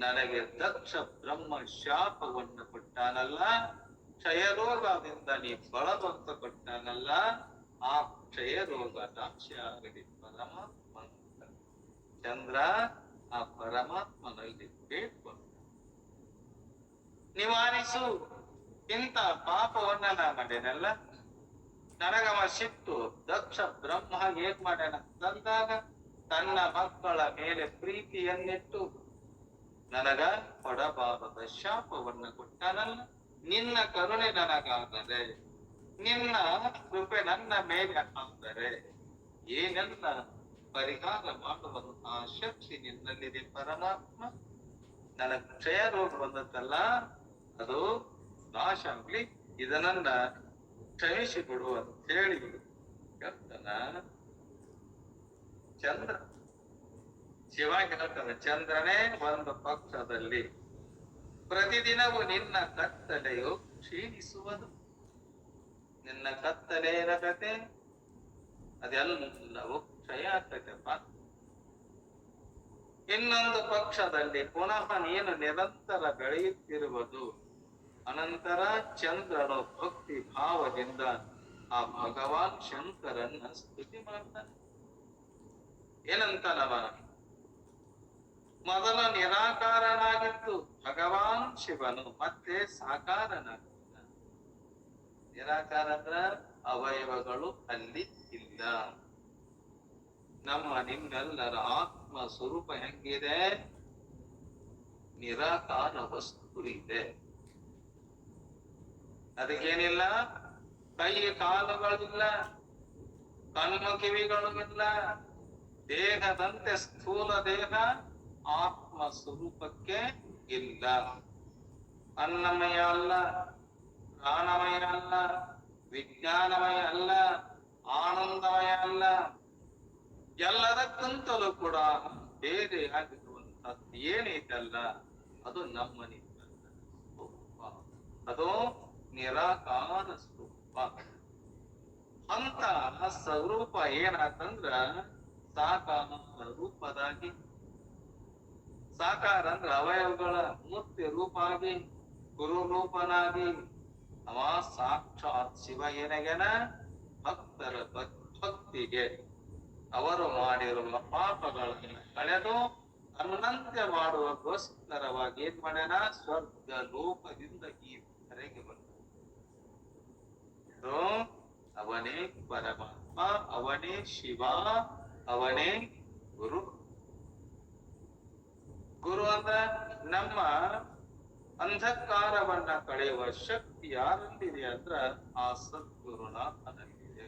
ನನಗೆ ದಕ್ಷ ಬ್ರಹ್ಮ ಶಾಪವನ್ನು ಕೊಟ್ಟಾನಲ್ಲ, ಕ್ಷಯರೋಗದಿಂದ ನೀ ಬಳಲು ಕೊಟ್ಟಾನಲ್ಲ, ಆ ಕ್ಷಯರೋಗ ನಾಶ ಆಗಲಿ ಪರಮಾತ್ಮ. ಚಂದ್ರ ಆ ಪರಮಾತ್ಮನಲ್ಲಿ ಬೇಡ್ಕೊಂಡು ನಿವಾರಿಸು. ಇಂಥ ಪಾಪವನ್ನ ನಾ ಮಾಡೇನಲ್ಲ, ನನಗವ ಸಿಟ್ಟು. ದಕ್ಷ ಬ್ರಹ್ಮ ಏನ್ ಮಾಡ್ಯಾನ ತಂದಾಗ ತನ್ನ ಮಕ್ಕಳ ಮೇಲೆ ಪ್ರೀತಿಯನ್ನಿಟ್ಟು ನನಗ ಕೊಡಬಾರದ ಶಾಪವನ್ನ ಕೊಟ್ಟಾನಲ್ಲ, ನಿನ್ನ ಕರುಣೆ ನನಗಾದರೆ, ನಿನ್ನ ಕೃಪೆ ನನ್ನ ಮೇಲೆ ಆದರೆ ಏನೆಲ್ಲ ಪರಿಹಾರ ಮಾಡುವಂತಹ ಶಕ್ತಿ ನಿನ್ನಲ್ಲಿದೆ ಪರಮಾತ್ಮ. ನನಗೆ ಕ್ಷಯ ರೋಗ ಬಂದತ್ತಲ್ಲ, ಅದು ನಾಶ ಆಗ್ಲಿ, ಇದನ್ನ ಕ್ಷಮಿಸಿ ಬಿಡು ಅಂತ ಹೇಳಿ ಹೇಳ್ತಾನ ಚಂದ್ರ. ಶಿವ ಹೇಳ್ತಾನೆ, ಚಂದ್ರನೇ ಒಂದು ಪಕ್ಷದಲ್ಲಿ ಪ್ರತಿದಿನವೂ ನಿನ್ನ ಕತ್ತಲೆಯು ಕ್ಷೀಣಿಸುವುದು. ನಿನ್ನ ಕತ್ತಲೆ ಏನಾಗತ್ತೆ, ಅದೆಲ್ಲವೂ ಕ್ಷಯ ಆಗ್ತೈತಪ್ಪ. ಇನ್ನೊಂದು ಪಕ್ಷದಲ್ಲಿ ಪುನಃ ನೀನು ನಿರಂತರ ಬೆಳೆಯುತ್ತಿರುವುದು. ಅನಂತರ ಚಂದ್ರನು ಭಕ್ತಿ ಭಾವದಿಂದ ಆ ಭಗವಾನ್ ಶಂಕರನ್ನ ಸ್ತುತಿ ಮಾಡ್ತಾನೆ. ಏನಂತಾನವ, ಮೊದಲು ನಿರಾಕಾರನಾಗಿದ್ದು ಭಗವಾನ್ ಶಿವನು ಮತ್ತೆ ಸಾಕಾರನಾಗಿದ್ದ. ನಿರಾಕಾರ ಅಂದ್ರ ಅವಯವಗಳು ಅಲ್ಲಿ ಇಲ್ಲ. ನಮ್ಮ ನಿಮ್ಮೆಲ್ಲರ ಆತ್ಮ ಸ್ವರೂಪ ಹೆಂಗಿದೆ, ನಿರಾಕಾರ ವಸ್ತು ಇದೆ. ಅದಕ್ಕೇನಿಲ್ಲ, ಕೈ ಕಾಲುಗಳಿಲ್ಲ, ಕಣ್ಣು ಕಿವಿಗಳು ಇಲ್ಲ, ದೇಹದಂತೆ ಸ್ಥೂಲ ದೇಹ ಆತ್ಮ ಸ್ವರೂಪಕ್ಕೆ ಇಲ್ಲ. ಅನ್ನಮಯ ಅಲ್ಲ, ಪ್ರಾಣಮಯ ಅಲ್ಲ, ವಿಜ್ಞಾನಮಯ ಅಲ್ಲ, ಆನಂದಮಯ ಅಲ್ಲ. ಎಲ್ಲದಕ್ಕಿಂತಲೂ ಕೂಡ ಬೇರೆ ಆಗಿರುವಂತದ್ದು ಏನೈತಲ್ಲ, ಅದು ನಮ್ಮ ಸ್ವರೂಪ, ಅದು ನಿರಾಕಾರ ಸ್ವರೂಪ. ಅಂತ ಸ್ವರೂಪ ಏನಾತಂದ್ರ ಸಾಕಾರ ರೂಪದಾಗಿ, ಸಾಕಾರ ಅಂದ್ರ ಅವಯವಗಳ ಮೂರ್ತಿ ರೂಪಾಗಿ, ಗುರು ರೂಪನಾಗಿ ಅವ ಸಾಕ್ಷಾತ್ ಶಿವ ಏನಾಗ್ಯಾನ, ಭಕ್ತರ ಭಕ್ತಿಗೆ ಅವರು ಮಾಡಿರುವ ಪಾಪಗಳನ್ನು ಕಳೆದು ಅನ್ನಂತೆ ಮಾಡುವಗೋಸ್ಕರವಾಗಿ ಏನ್ ಮಾಡ್ಯಾನ, ಸ್ವರ್ಗ ಲೋಕದಿಂದ ಈ ಕರೆಗೆ ಬಂದ. ಅವನೇ ಪರಮಾತ್ಮ, ಅವನೇ ಶಿವ, ಅವನೇ ಗುರು. ಗುರು ಅಂದ್ರ ನಮ್ಮ ಅಂಧಕಾರವನ್ನ ಕಳೆಯುವ ಶಕ್ತಿ ಯಾರಲ್ಲಿದೆ ಅಂದ್ರ ಆ ಸದ್ಗುರುನಾಥನಲ್ಲಿದೆ.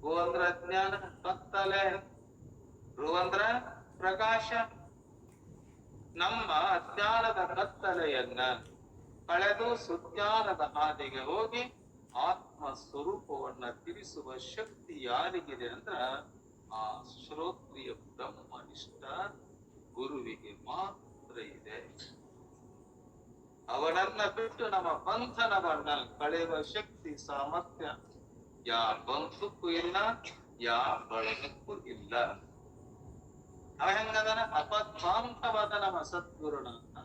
ಗೋ ಅಂದ್ರ ಜ್ಞಾನ, ಕತ್ತಲೆ. ರು ಅಂದ್ರ ಪ್ರಕಾಶ. ನಮ್ಮ ಅಜ್ಞಾನದ ಕತ್ತಲೆಯನ್ನ ಕಳೆದು ಸುಜ್ಞಾನದ ಹಾದಿಗೆ ಹೋಗಿ ಆತ್ಮ ಸ್ವರೂಪವನ್ನ ತಿಳಿಸುವ ಶಕ್ತಿ ಯಾರಿಗಿದೆ ಅಂದ್ರ ಆ ಶ್ರೋತ್ರಿಯ ಬ್ರಹ್ಮನಿಷ್ಠ ಗುರುವಿಗೆ ಮಾತ್ರ ಇದೆ. ಅವನನ್ನ ಬಿಟ್ಟು ನಮ್ಮ ಬಂಧನವನ್ನ ಕಳೆಯುವ ಶಕ್ತಿ ಸಾಮರ್ಥ್ಯ ಯಾ ಬಂಧುಕ್ಕೂ ಇಲ್ಲ, ಯಾ ಬಳಗಕ್ಕೂ ಇಲ್ಲ. ಅವ ಹೆಂಗದನ, ಅಪಧ್ವಾಂತವಾದ ನಮ್ಮ ಸದ್ಗುರುನಾಥ.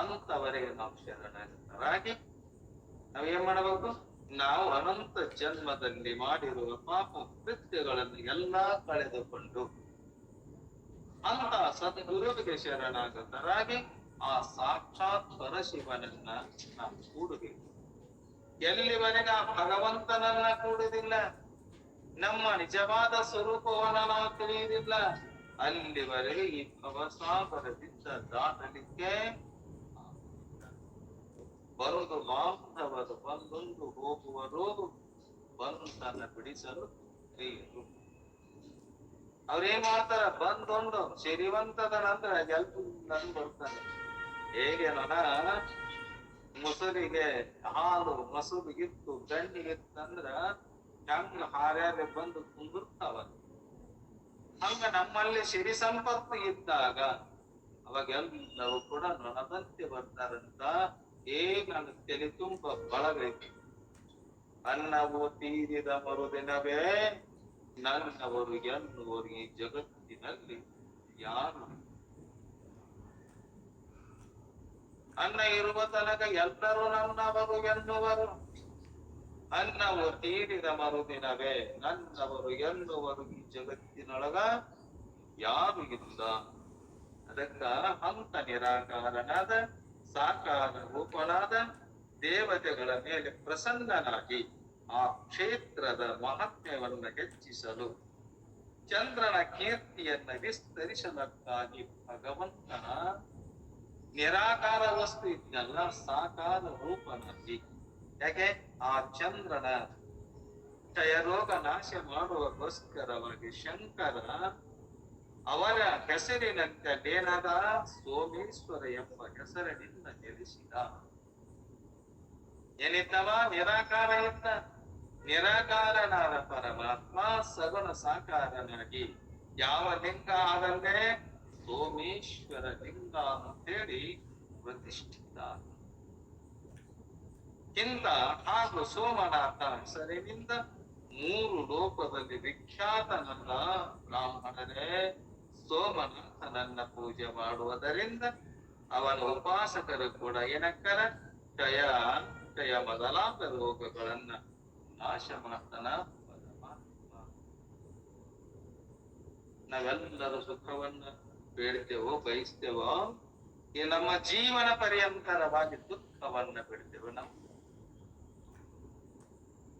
ಅಂತವರೆಗೆ ನಾವು ಶರಣರಾಗಿ ನಾವೇನ್ ಮಾಡಬೇಕು, ನಾವು ಅನಂತ ಜನ್ಮದಲ್ಲಿ ಮಾಡಿರುವ ಪಾಪ ಕೃತ್ಯಗಳನ್ನು ಎಲ್ಲಾ ಕಳೆದುಕೊಂಡು ಅಂತ ಸದ್ಗುರುವಿಗೆ ಶರಣಾಗತರಾಗಿ ಆ ಸಾಕ್ಷಾತ್ ಪರಶಿವನನ್ನ ನಾವು ಕೂಡಬೇಕು. ಎಲ್ಲಿವರೆಗೆ ಆ ಭಗವಂತನನ್ನ ಕೂಡುವುದಿಲ್ಲ, ನಮ್ಮ ನಿಜವಾದ ಸ್ವರೂಪವನ್ನ ನಾವು ತಿಳಿಯುವುದಿಲ್ಲ, ಅಲ್ಲಿವರೆಗೆ ಈ ಭವಸಾಗರದಿಂದ ದಾಟಲಿಕ್ಕೆ ಬರುವುದು ಬಾಂಧವರು ಬಂದೊಂದು ಹೋಗುವರು ಬಂಧನ ಬಿಡಿಸಲು ಪ್ರಿಯರು. ಅವ್ರೇನ್ ಮಾಡ್ತಾರ, ಬಂದೊಂದು ಸಿರಿವಂತದ ನಂತರ ಎಲ್ಲರೂ ಬರ್ತಾನೆ. ಹೇಗೆ ನೊಣ ಮೊಸರಿಗೆ ಹಾಲು ಮೊಸರಿಗಿತ್ತು ಗಂಡಿಗಿತ್ತಂದ್ರ ಹೆಂಗ ಹಾರ್ಯಾರೆ ಬಂದು ಕುಂದಿರ್ತಾವ, ಹಂಗ ನಮ್ಮಲ್ಲಿ ಸಿರಿ ಸಂಪತ್ತು ಇದ್ದಾಗ ಅವಾಗೆಲ್ಲರೂ ಕೂಡ ನೊಣದಂತೆ ಬರ್ತಾರಂತ. ನನ್ನ ತಲೆ ತುಂಬ ಬಳಗೈತಿ. ಅನ್ನವು ತೀರಿದ ಮರುದಿನವೇ ನನ್ನವರು ಎನ್ನುವರು ಈ ಜಗತ್ತಿನಲ್ಲಿ ಯಾರು. ಅನ್ನ ಇರುವ ತನಕ ಎಲ್ಲರೂ ನನ್ನವರು ಎನ್ನುವರು. ಅನ್ನವು ತೀರಿದ ಮರುದಿನವೇ ನನ್ನವರು ಎನ್ನುವರು ಈ ಜಗತ್ತಿನೊಳಗ ಯಾರು ಇಲ್ಲ. ಅದಕ್ಕ ಹಂತ ನಿರಾಕಾರನಾದ ಸಾಕಾರ ರೂಪನಾದ ದೇವತೆಗಳ ಮೇಲೆ ಪ್ರಸನ್ನನಾಗಿ ಆ ಕ್ಷೇತ್ರದ ಮಹಾತ್ಮ್ಯವನ್ನ ಹೆಚ್ಚಿಸಲು ಚಂದ್ರನ ಕೀರ್ತಿಯನ್ನ ವಿಸ್ತರಿಸಲಕ್ಕಾಗಿ ಭಗವಂತನ ನಿರಾಕಾರ ವಸ್ತು ಇದ್ನಲ್ಲ ಸಾಕಾರ ರೂಪನಾಗಿ. ಯಾಕೆ ಆ ಚಂದ್ರನ ಕ್ಷಯರೋಗ ನಾಶ ಮಾಡುವಗೋಸ್ಕರವಾಗಿ ಶಂಕರ ಅವರ ಹೆಸರಿನಂತೆ ನೇನದ ಸೋಮೇಶ್ವರ ಎಂಬ ಹೆಸರಿನಿಂದ ನೆಲೆಸಿದ. ಏನಿದ್ದವ ನಿರಾಕಾರ ಇದ್ದ. ನಿರಾಕಾರನಾದ ಪರಮಾತ್ಮ ಸಗುಣ ಸಾಕಾರನಾಗಿ ಯಾವ ಲಿಂಗ ಆದಲ್ಲೇ ಸೋಮೇಶ್ವರ ಲಿಂಗ ಅಂತೇಳಿ ಪ್ರತಿಷ್ಠಿತ. ಇಂಥ ಹಾಗೂ ಸೋಮನಾಥ ಹೆಸರಿನಿಂದ 3 ಲೋಕದಲ್ಲಿ ವಿಖ್ಯಾತನಲ್ಲ ಬ್ರಾಹ್ಮಣರೇ. ಸೋಮನಾಥನನ್ನ ಪೂಜೆ ಮಾಡುವುದರಿಂದ ಅವನ ಉಪಾಸಕರು ಕೂಡ ಏನಕ್ಕರ ಕ್ಷಯ ಮೊದಲಾದ ರೋಗಗಳನ್ನ ನಾಶ ಮಾಡ್ತಾನ ಪರಮಾತ್ಮ. ನಾವೆಲ್ಲರೂ ಸುಖವನ್ನ ಬೇಡ್ತೇವೋ ಬಯಸ್ತೇವೋ, ಈ ನಮ್ಮ ಜೀವನ ಪರ್ಯಂತರವಾಗಿ ದುಃಖವನ್ನ ಬಿಡ್ತೇವೆ ನಾವು.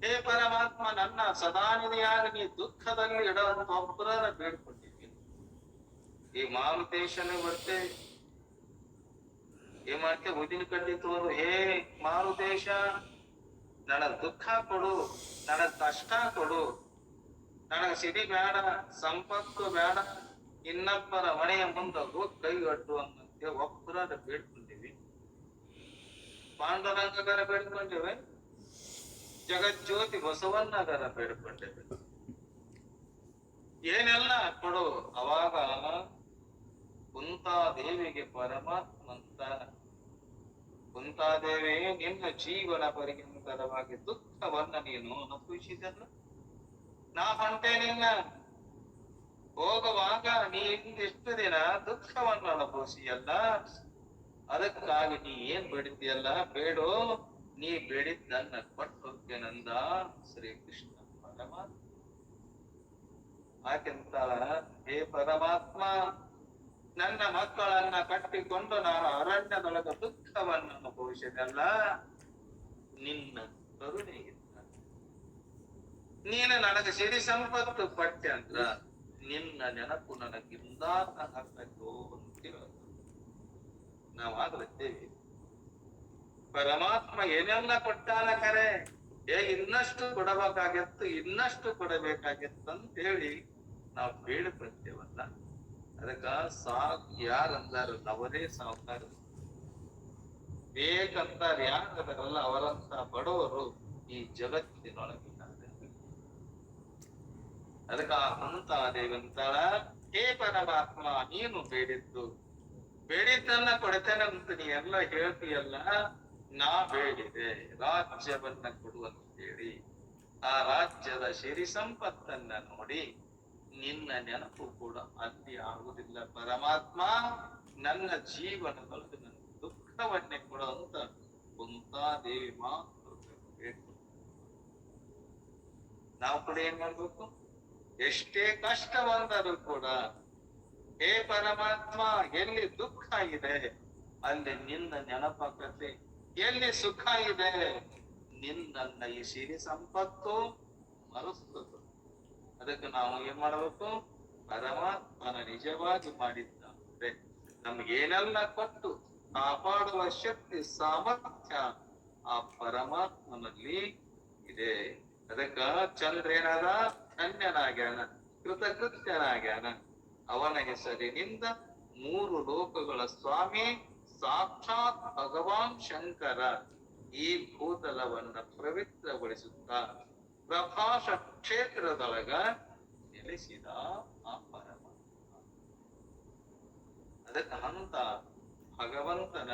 ಹೇ ಪರಮಾತ್ಮ, ನನ್ನ ಸದಾನಿಧಿಯಾಗಿ ನೀ ದುಃಖದಲ್ಲಿ ಇಡುವಂತ ಒಬ್ಬರ ಬೇಡ್ಕೊಂಡಿದ್ದೀನಿ. ಈ ಮಾರುತೇಶನೇ ಬರ್ತೇವೆ, ಏನ್ ಮಾಡ್ತೇವೆ, ಉದಿನ ಕಡ್ಡಿ ತೋರು. ಹೇ ಮಾರುತೇಶ, ನನಗ್ ದುಃಖ ಕೊಡು, ನನಗ್ ಕಷ್ಟ ಕೊಡು, ನನಗ್ ಸಿರಿ ಬೇಡ, ಸಂಪತ್ತು ಬೇಡ, ಇನ್ನೊಬ್ಬರ ಮನೆಯ ಮುಂದೆ ಕೈಗಟ್ಟು ಅನ್ನಂತೆ ಒಬ್ಬರ ಬೇಡ್ಕೊಂಡಿವಿ. ಪಾಂಡುರಂಗರ ಬೇಡ್ಕೊಂಡಿವೆ, ಜಗಜ್ಯೋತಿ ಬಸವಣ್ಣಗರ ಬೇಡ್ಕೊಂಡಿವೆ. ಏನೆಲ್ಲ ಕೊಡು. ಅವಾಗ ಕುಂತಾದೇವಿಗೆ ಪರಮಾತ್ಮ ಅಂತ, ಕುಂತಾದೇವಿ ನಿನ್ನ ಜೀವನ ಪರ್ಯಂತರವಾಗಿ ದುಃಖವನ್ನ ನೀನು ಅನುಭವಿಸಿದಲ್ಲ, ನಾ ಹೊಂಟೆ ನಿನ್ನ ಹೋಗುವಾಗ ನೀ ಇಂದಿಷ್ಟು ದಿನ ದುಃಖವನ್ನು ಅನುಭವಿಸಿಯಲ್ಲ, ಅದಕ್ಕಾಗಿ ನೀ ಏನ್ ಬೇಡಿದ್ಯಲ್ಲ ಬೇಡೋ, ನೀ ಬೇಡಿದ್ದನ್ನ ಕೊಟ್ಟು ಹೋಗ್ತೇನಂದ ಶ್ರೀಕೃಷ್ಣ ಪರಮಾತ್ಮ. ಯಾಕೆಂತ, ಹೇ ಪರಮಾತ್ಮ, ನನ್ನ ಮಕ್ಕಳನ್ನ ಕಟ್ಟಿಕೊಂಡು ನಾನು ಅರಣ್ಯದೊಳಗ ದುಃಖವನ್ನು ಅನುಭವಿಸಿದಲ್ಲ, ನಿನ್ನ ಕರುಣೆ ಇದ್ದ. ನೀನು ನನಗೆ ಸಿರಿ ಸಂಪತ್ತು ಪಟ್ಟೆ ಅಂದ್ರ ನಿನ್ನ ನೆನಪು ನನಗಿಂದ ಹಾಕೋ ಅಂತಿರೋ ನಾವಾಗ್ಲತ್ತೇವೆ. ಪರಮಾತ್ಮ ಏನೆಲ್ಲ ಕೊಟ್ಟಾನ ಕರೆ, ಇನ್ನಷ್ಟು ಕೊಡಬೇಕಾಗಿತ್ತು, ಇನ್ನಷ್ಟು ಕೊಡಬೇಕಾಗಿತ್ತು ಅಂತ ಹೇಳಿ ನಾವು ಬೇಡ್ಕೊಳ್ತೇವಲ್ಲ. ಅದಕ್ಕ ಯಾರಂದಾರ ಅವರೇ ಸಾವುಕಾರ, ಬೇಕಂತಾರ ಯಾರಲ್ಲ ಅವರಂತ ಬಡವರು ಈ ಜಗತ್ತಿನೊಳಗಿದ್ದಾರೆ. ಅದಕ್ಕ ಕುಂತಾದೇವಂತಾಳ, ಹೇ ಪರಮಾತ್ಮ, ನೀನು ಬೇಡಿದ್ದನ್ನ ಕೊಡ್ತೇನಂತ ನೀ ಎಲ್ಲ ಹೇಳ್ತೀಯಲ್ಲ, ನಾ ಬೇಡಿದೆ ರಾಜ್ಯವನ್ನ ಕೊಡುವಂತೇಳಿ. ಆ ರಾಜ್ಯದ ಸಿರಿ ಸಂಪತ್ತನ್ನ ನೋಡಿ ನಿನ್ನ ನೆನಪು ಕೂಡ ಅಲ್ಲಿ ಆಗುವುದಿಲ್ಲ ಪರಮಾತ್ಮ. ನನ್ನ ಜೀವನದೊಳಗೆ ನನ್ನ ದುಃಖವನ್ನೇ ಕೊಡುವಂತ ಕುಂತಾದೇವಿ ಮಾತ್ರ ಬೇಕು. ನಾವು ಕೂಡ ಏನ್ ಮಾಡ್ಬೇಕು, ಎಷ್ಟೇ ಕಷ್ಟ ಬಂದರೂ ಕೂಡ ಹೇ ಪರಮಾತ್ಮ, ಎಲ್ಲಿ ದುಃಖ ಇದೆ ಅಲ್ಲಿ ನಿನ್ನ ನೆನಪಾಕತ್ತೆ, ಎಲ್ಲಿ ಸುಖ ಇದೆ ನಿನ್ನ ಈ ಸಿರಿ ಸಂಪತ್ತು ಮರೆಸ್ತದೆ. ಅದಕ್ಕೆ ನಾವು ಏನ್ ಮಾಡಬೇಕು, ಪರಮಾತ್ಮನ ನಿಜವಾಗಿ ಮಾಡಿದ್ದಾರೆ ನಮ್ಗೇನೆಲ್ಲ ಕೊಟ್ಟು ಕಾಪಾಡುವ ಶಕ್ತಿ ಸಾಮರ್ಥ್ಯ ಆ ಪರಮಾತ್ಮನಲ್ಲಿ ಇದೆ. ಅದಕ್ಕ ಚಂದ್ರ ಏನದ ಧನ್ಯನಾಗ್ಯಾನ, ಕೃತಕೃತ್ಯನಾಗ್ಯಾನ. ಅವನ ಹೆಸರಿನಿಂದ 3 ಲೋಕಗಳ ಸ್ವಾಮಿ ಸಾಕ್ಷಾತ್ ಭಗವಾನ್ ಶಂಕರ ಈ ಭೂತಲವನ್ನ ಪವಿತ್ರಗೊಳಿಸುತ್ತಾ ಪ್ರಭಾಷ ಕ್ಷೇತ್ರದೊಳಗ ನೆಲೆಸಿದ ಆ ಪರಮಾತ್ಮ. ಅದಕ್ಕೆ ಅಂತ ಭಗವಂತನ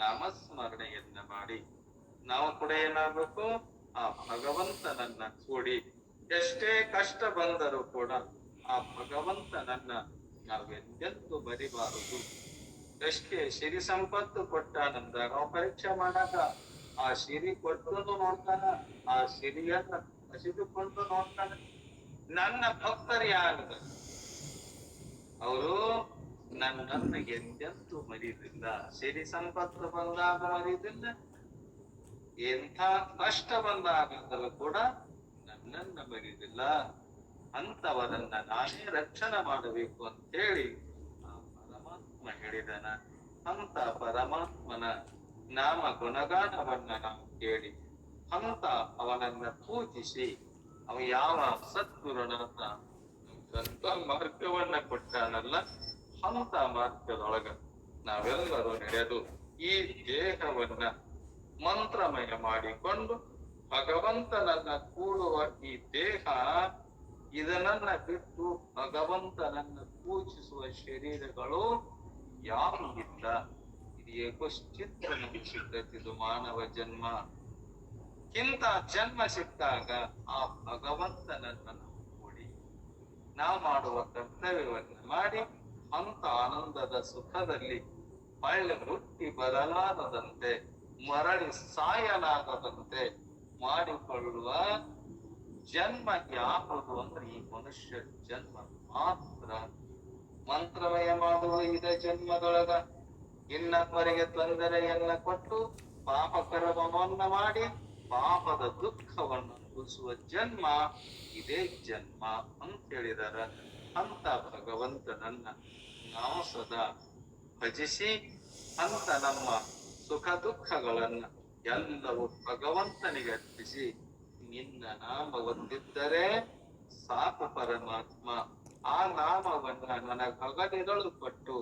ನಾಮಸ್ಮರಣೆಯನ್ನ ಮಾಡಿ ನಾವು ಕೂಡ ಏನಾಗಬೇಕು, ಆ ಭಗವಂತನನ್ನ ಕೂಡಿ ಎಷ್ಟೇ ಕಷ್ಟ ಬಂದರೂ ಕೂಡ ಆ ಭಗವಂತನನ್ನ ನಾವೆಂದೆಂದು ಬರಿಬಾರದು. ಎಷ್ಟೇ ಸಿರಿ ಸಂಪತ್ತು ಕೊಟ್ಟಾನಂದ ನಾವು ಪರೀಕ್ಷೆ ಮಾಡಾಕ ಆ ಸಿರಿ ಕೊಟ್ಟು ನೋಡ್ತಾನ, ಆ ಸಿರಿಯನ್ನ ಕಸಿದುಕೊಂಡು ನೋಡ್ತಾನ. ನನ್ನ ಭಕ್ತರು ಯಾರು, ಅವರು ನನ್ನನ್ನು ಎಂದೆಂದು ಮರಿದಿಲ್ಲ. ಸಿರಿ ಸಂಪತ್ತು ಬಂದಾಗ ಮರಿದಿಲ್ಲ, ಎಂಥ ಕಷ್ಟ ಬಂದಾಗಲೂ ಕೂಡ ನನ್ನನ್ನ ಮರಿದಿಲ್ಲ. ಅಂತವರನ್ನ ನಾನೇ ರಕ್ಷಣೆ ಮಾಡಬೇಕು ಅಂತ ಹೇಳಿ ಆ ಪರಮಾತ್ಮ ಹೇಳಿದನ. ಅಂತ ಪರಮಾತ್ಮನ ನಾಮ ಗುಣಗಾನವನ್ನ ನಾವು ಕೇಳಿ ಅಂತ ಅವನನ್ನ ಪೂಜಿಸಿ, ಅವ ಯಾವ ಸದ್ಗುರುನಾಥ ಅಂತ ಮಾರ್ಗವನ್ನ ಕೊಟ್ಟಾನಲ್ಲ, ಅಂತ ಮಾರ್ಗದೊಳಗ ನಾವೆಲ್ಲರೂ ನಡೆದು ಈ ದೇಹವನ್ನ ಮಂತ್ರಮಯ ಮಾಡಿಕೊಂಡು ಭಗವಂತನನ್ನ ಕೂಡುವ ಈ ದೇಹ, ಇದನ್ನ ಬಿಟ್ಟು ಭಗವಂತನನ್ನ ಪೂಜಿಸುವ ಶರೀರಗಳು ಯಾರು ಇಲ್ಲ. ಇದು ಏಕೋಶ್ಚಿತ್ರ ನಮಗೆ ಸಿಗ್ತೈತಿ. ಇದು ಮಾನವ ಜನ್ಮ. ಇಂಥ ಜನ್ಮ ಸಿಕ್ಕಾಗ ಆ ಭಗವಂತನನ್ನ ನಾವು ಕೂಡಿ ನಾವು ಮಾಡುವ ಕರ್ತವ್ಯವನ್ನ ಮಾಡಿ ಅಂತ ಆನಂದದ ಸುಖದಲ್ಲಿ ಮಳ್ಳಿ ಹುಟ್ಟಿ ಬರಲಾರದಂತೆ, ಮರಳಿ ಸಾಯಲಾಗದಂತೆ ಮಾಡಿಕೊಳ್ಳುವ ಜನ್ಮ ಯಾವುದು ಅಂದ್ರೆ ಈ ಮನುಷ್ಯ ಜನ್ಮ ಮಾತ್ರ. ಮಂತ್ರಮಯ ಮಾಡುವ ಇದ ಜನ್ಮದೊಳಗ ಇನ್ನೊಬ್ಬರಿಗೆ ತೊಂದರೆಯನ್ನ ಕೊಟ್ಟು ಪಾಪ ಕರ್ಮವನ್ನ ಮಾಡಿ ಪಾಪದ ದುಃಖವನ್ನು ಅನುಭವಿಸುವ ಜನ್ಮ ಇದೇ ಜನ್ಮ ಅಂತ ಹೇಳಿದಾರ. ಅಂತ ಭಗವಂತನನ್ನ ನಾವು ಸದಾ ಭಜಿಸಿ ಅಂತ ನಮ್ಮ ಸುಖ ದುಃಖಗಳನ್ನ ಎಲ್ಲವೂ ಭಗವಂತನಿಗೆ ಅರ್ಪಿಸಿ ನಿನ್ನ ನಾಮ ಹೊಂದಿದ್ದರೆ ಸಾಕು ಪರಮಾತ್ಮ. ಆ ನಾಮವನ್ನ ನನಗಗಲಿರಳು ಕೊಟ್ಟು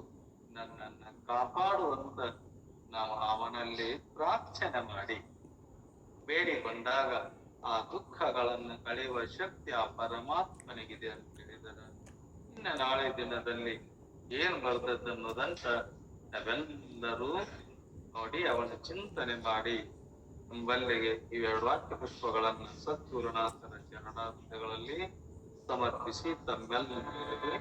ನನ್ನನ್ನ ಕಾಪಾಡುವಂತ ನಾವು ಅವನಲ್ಲಿ ಪ್ರಾರ್ಥನೆ ಮಾಡಿ ಬೇಡಿಕೊಂಡಾಗ ಆ ದುಃಖಗಳನ್ನ ಕಳೆಯುವ ಶಕ್ತಿ ಆ ಪರಮಾತ್ಮನಿಗಿದೆ ಅಂತ ಹೇಳಿದರೆ, ಇನ್ನು ನಾಳೆ ದಿನದಲ್ಲಿ ಏನ್ ಬರ್ತದನ್ನೋದಂತ ನಾವೆಲ್ಲರೂ ನೋಡಿ ಅವನ ಚಿಂತನೆ ಮಾಡಿ ಬಲ್ಲಿಗೆ ಇವೆರಡು ವಾಕ್ಯ ಪುಷ್ಪಗಳನ್ನು ಸದ್ಗುರುನಾಥನ ಚರಣಾರ್ಥಗಳಲ್ಲಿ ಸಮರ್ಪಿಸಿ ತಮ್ಮೆಲ್ಲರಿಗೂ